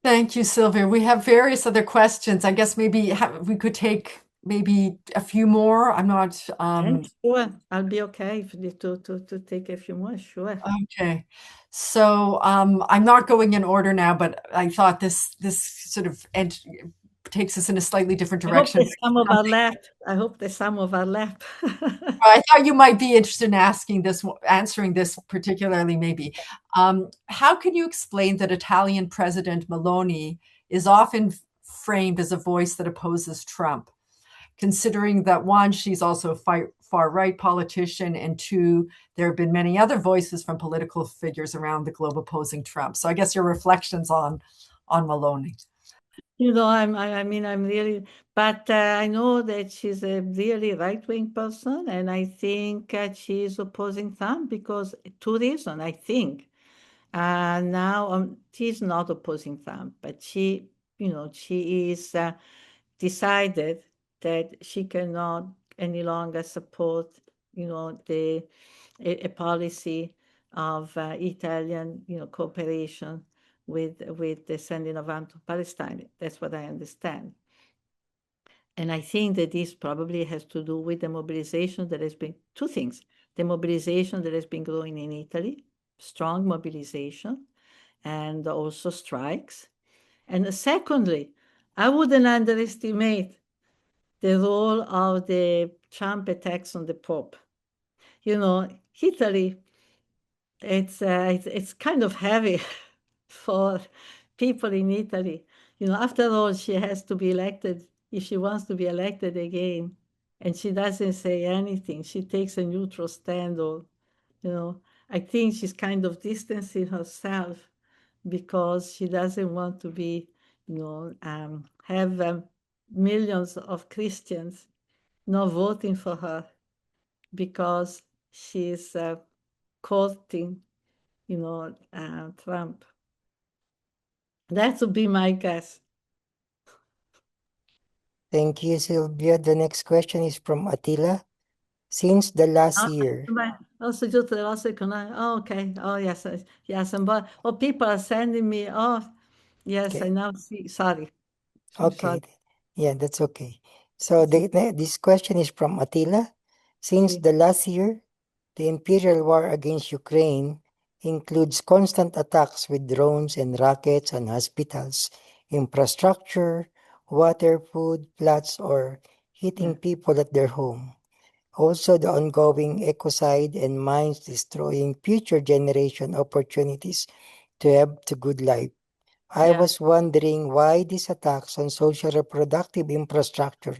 Thank you, Silvia. We have various other questions. I guess maybe we could take maybe a few more. I'm not. Sure, I'll be okay to take a few more. Sure. Okay. So I'm not going in order now, but I thought this sort of takes us in a slightly different direction. I hope there's some of our left. I hope there's some of our left. I thought you might be interested in answering this particularly, maybe. How can you explain that Italian President Meloni is often framed as a voice that opposes Trump, considering that, one, she's also a far-right politician, and two, there have been many other voices from political figures around the globe opposing Trump. So I guess your reflections on Meloni. I'm really, but I know that she's a really right-wing person, and I think she's opposing Trump because two reasons, I think. Now she's not opposing Trump, but she is decided that she cannot any longer support, a policy of Italian, cooperation with the sending of arms to Palestine. That's what I understand. And I think that this probably has to do with the mobilization that has been, two things, the mobilization that has been growing in Italy, strong mobilization, and also strikes. And secondly, I wouldn't underestimate the role of the Trump attacks on the Pope. Italy, it's kind of heavy for people in Italy. After all, she has to be elected, if she wants to be elected again, and she doesn't say anything. She takes a neutral stand, or, I think she's kind of distancing herself because she doesn't want to be, have millions of Christians not voting for her because she's courting, Trump. That would be my guess. Thank you, Sylvia. The next question is from Attila. Since the last year, Also, just the last second. Oh, okay. Oh, yes, yes. And people are sending me. Oh, yes. Okay. I now see. Sorry. Okay, Sorry. yeah, that's okay. So this question is from Attila. Since the last year, the imperial war against Ukraine includes constant attacks with drones and rockets on hospitals, infrastructure, water, food, floods, or hitting people at their home. Also, the ongoing ecocide and mines destroying future generation opportunities to have a good life. I was wondering why these attacks on social reproductive infrastructure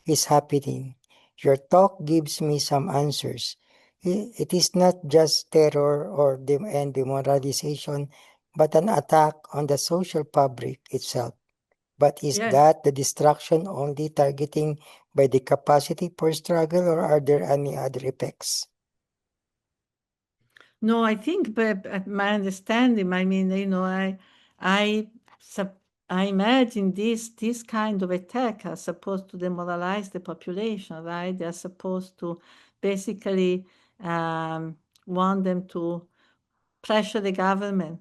is happening. Your talk gives me some answers, It is not just terror or and demoralization, but an attack on the social fabric itself. But is Yes. that the destruction only targeting by the capacity for struggle, or are there any other effects? No, I think, but at my understanding, I mean, I, sup- I imagine this kind of attack are supposed to demoralize the population, right? They're supposed to basically want them to pressure the government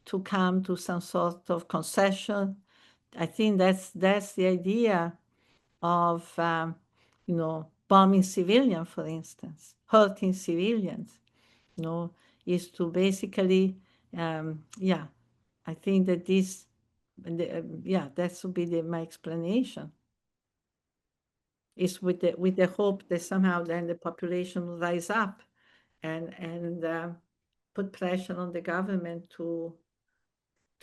to come to some sort of concession. I think that's the idea of bombing civilians, for instance, hurting civilians. Is to basically, yeah, I think that yeah, that would be my explanation. Is with the hope that somehow then the population will rise up and put pressure on the government to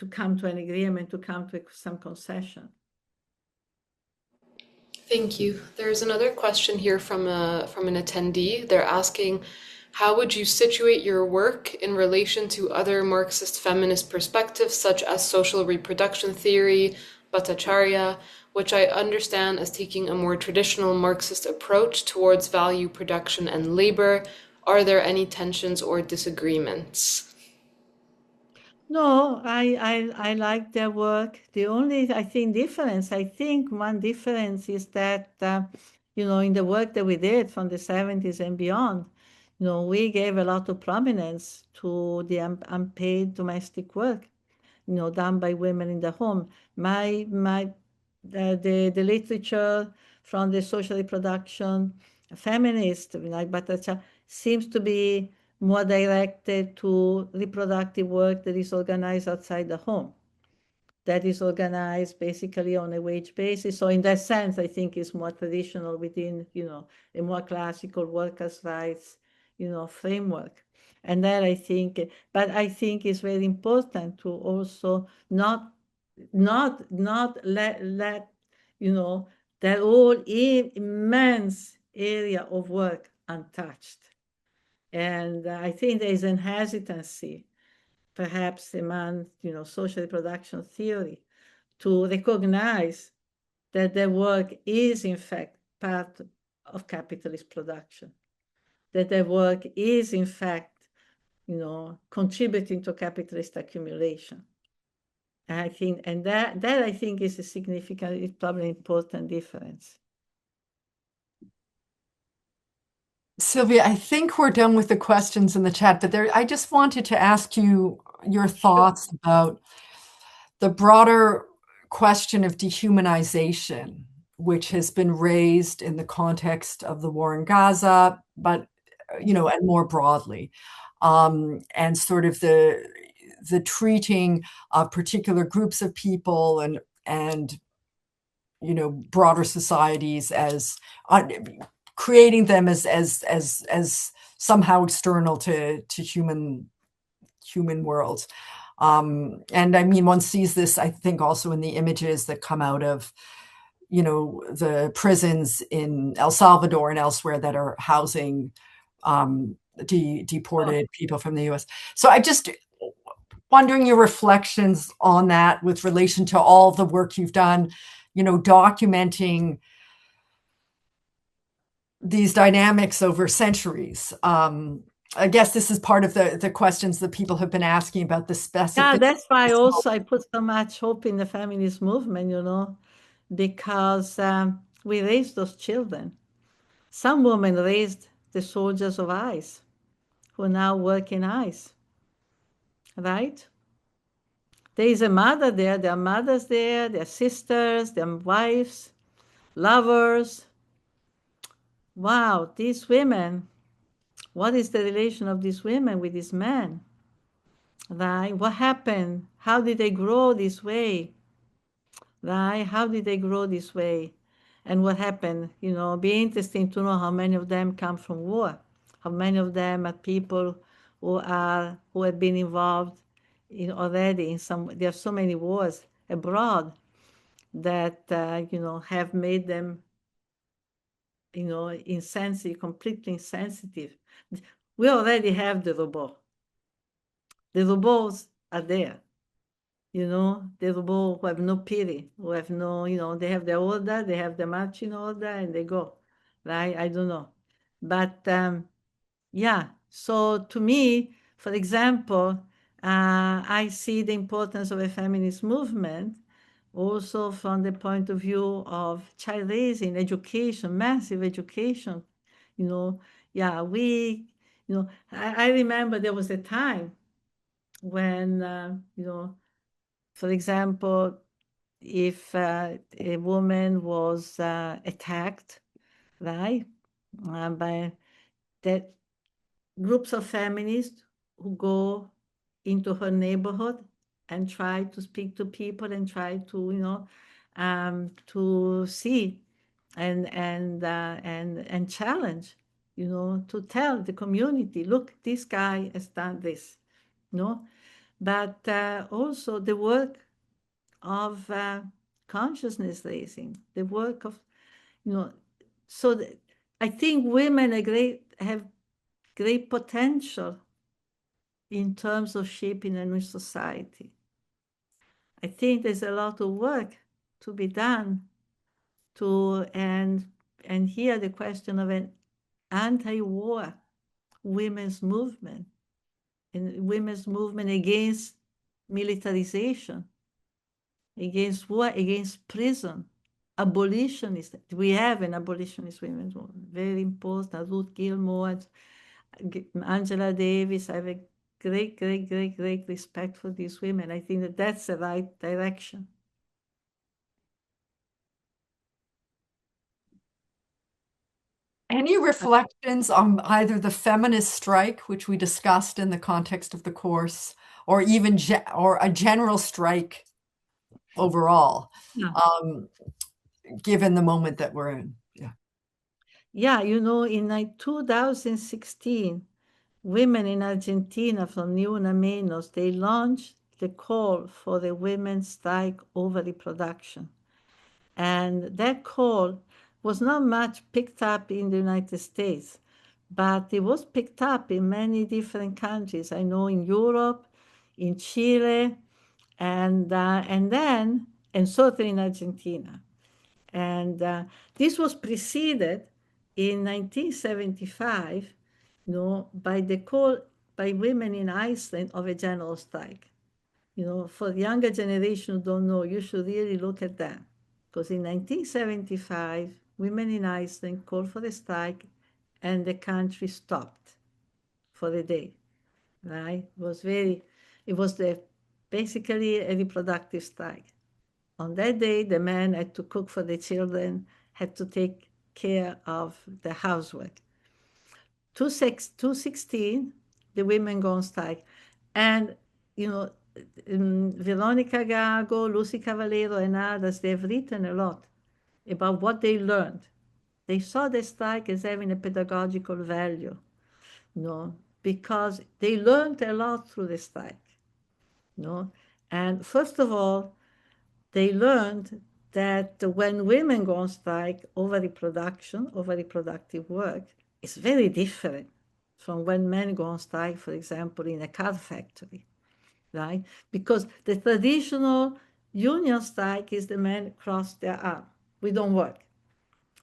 come to an agreement, to come to some concession. Thank you. There's another question here from an attendee. They're asking, how would you situate your work in relation to other Marxist feminist perspectives such as social reproduction theory, Bhattacharya, which I understand as taking a more traditional Marxist approach towards value production and labor? Are there any tensions or disagreements? No, I like their work. The only, I think one difference is that, in the work that we did from the 70s and beyond, we gave a lot of prominence to the unpaid domestic work, done by women in the home. The literature from the social reproduction feminist, like Bhattacharya, seems to be more directed to reproductive work that is organized outside the home, that is organized basically on a wage basis. So in that sense, I think it's more traditional within, a more classical workers' rights, framework. And that but I think it's very important to also not let that whole immense area of work untouched. And I think there is an hesitancy, perhaps among social reproduction theory, to recognize that their work is in fact part of capitalist production, that their work is in fact contributing to capitalist accumulation. And I think, and that I think is a significant, it's probably important difference. Silvia, I think we're done with the questions in the chat, but I just wanted to ask you your thoughts about the broader question of dehumanization, which has been raised in the context of the war in Gaza, but and more broadly, and sort of the treating of particular groups of people and broader societies as creating them as somehow external to human worlds. And I mean, one sees this, I think, also in the images that come out of, the prisons in El Salvador and elsewhere that are housing deported people from the US. So I just wondering your reflections on that with relation to all the work you've done, documenting these dynamics over centuries. I guess this is part of the questions that people have been asking about the specificity. Yeah, that's why also I put so much hope in the feminist movement, because we raised those children. Some women raised the soldiers of ICE who now work in ICE, right? There is a mother there, there are mothers there, there are sisters, there are wives, lovers. Wow, these women, what is the relation of these women with these men? Right? What happened? How did they grow this way? Right? How did they grow this way? And what happened? Be interesting to know how many of them come from war. How many of them are people who have been involved already in some. There are so many wars abroad that have made them insensitive, completely insensitive We already have the robot. The robots are there. The robots who have no pity, who have no, they have their order, they have the marching order, and they go, right? I don't know. But yeah, so to me, for example, I see the importance of a feminist movement also from the point of view of child raising, education, massive education. Yeah, I remember there was a time when, for example, if a woman was attacked, right, by that groups of feminists who go into her neighborhood and try to speak to people and try to, to see and challenge, to tell the community, look, this guy has done this, but also the work of consciousness raising, the work of, so I think women have great potential in terms of shaping a new society. I think there's a lot of work to be done and here the question of an anti-war women's movement, and women's movement against militarization, against war, against prison, abolitionist. We have an abolitionist women's movement, very important. Ruth Gilmore, Angela Davis. I have a great, great, great, great respect for these women. I think that that's the right direction. Any reflections on either the feminist strike, which we discussed in the context of the course, or even or a general strike overall, Yeah. given the moment that we're in? Yeah, in 2016, women in Argentina from Ni Una Menos, they launched the call for the women's strike over reproduction. And that call was not much picked up in the United States, but it was picked up in many different countries. I know in Europe, in Chile, and certainly in Argentina. And this was preceded in 1975, by the call by women in Iceland of a general strike. For the younger generation who don't know, you should really look at that. Because in 1975, women in Iceland called for a strike and the country stopped for a day, right? It was basically a reproductive strike. On that day, the men had to cook for the children, had to take care of the housework. 2016, the women go on strike. And, Veronica Gago, Lucy Cavallero, and others, they've written a lot about what they learned. They saw the strike as having a pedagogical value, because they learned a lot through the strike. And first of all, they learned that when women go on strike over reproduction, over reproductive work, it's very different from when men go on strike, for example, in a car factory, right? Because the traditional union strike is the men cross their arm. We don't work.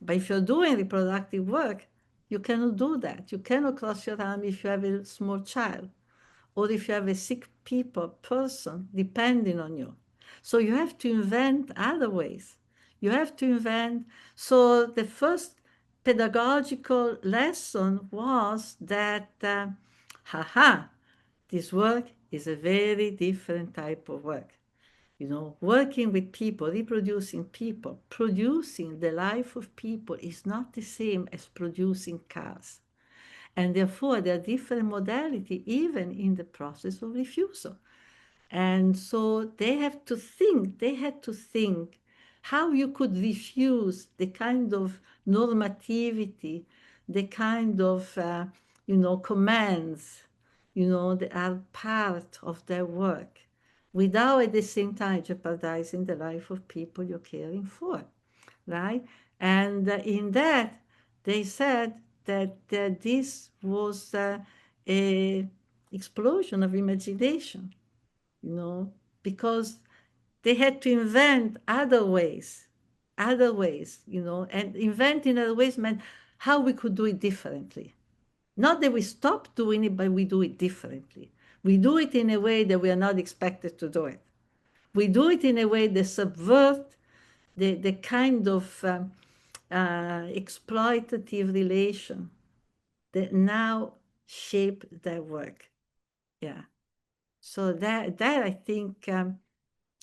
But if you're doing reproductive work, you cannot do that. You cannot cross your arm if you have a small child or if you have a sick person depending on you. So you have to invent other ways. You have to invent. So the first pedagogical lesson was that, this work is a very different type of work. Working with people, reproducing people, producing the life of people is not the same as producing cars. And therefore, there are different modalities even in the process of refusal. And so they had to think how you could refuse the kind of normativity, the kind of, commands, that are part of their work, without at the same time jeopardizing the life of people you're caring for, right? And in that, they said, that this was a explosion of imagination, because they had to invent other ways, and inventing other ways meant how we could do it differently. Not that we stop doing it, but we do it differently. We do it in a way that we are not expected to do it. We do it in a way that subverts the kind of exploitative relation that now shape their work. Yeah. So that I think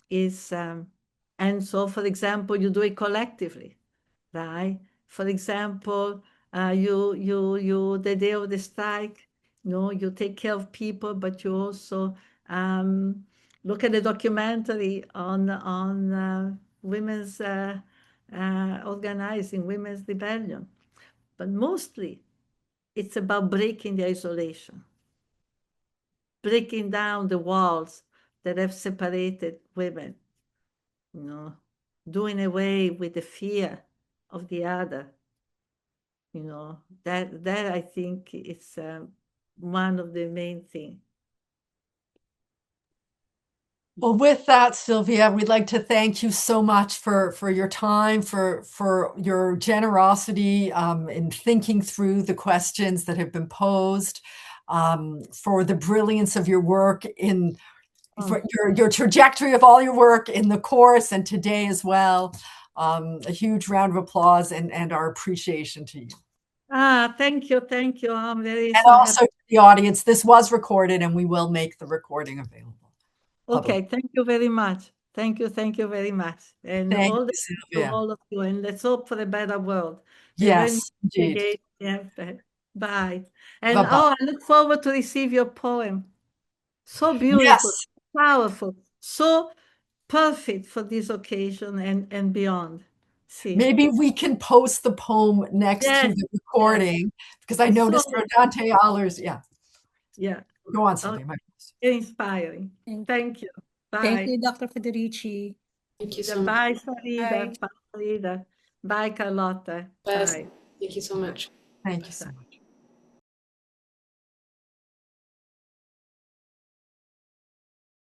is, and so, for example, you do it collectively, right? For example, the day of the strike, you take care of people, but you also look at the documentary on women's organizing, women's rebellion. But mostly, it's about breaking the isolation, breaking down the walls that have separated women, doing away with the fear of the other. That I think is one of the main things. Well, with that, Silvia, we'd like to thank you so much for your time, for your generosity in thinking through the questions that have been posed, for the brilliance of your work for your trajectory of all your work in the course and today as well. A huge round of applause and our appreciation to you. Thank you. I'm very and so also happy. to the audience, this was recorded and we will make the recording available. Okay, thank you very much. Thank you very much. And Thank all you, the to Silvia. all of you, and let's hope for a better world. Yes, indeed. Again, yeah, bye. And Bye-bye. I look forward to receive your poem. So beautiful, Yes. powerful, so perfect for this occasion and beyond. See. Maybe we can post the poem next to the recording, because I noticed for Dante Allers, yeah. Go on, Sylvia. Inspiring. Thank you. Bye. Thank you, Dr. Federici. Thank you so much. Bye, Farida. Bye, Farida. Bye, Carlotta. Bye. Bye. Thank you so much. Thank you so much.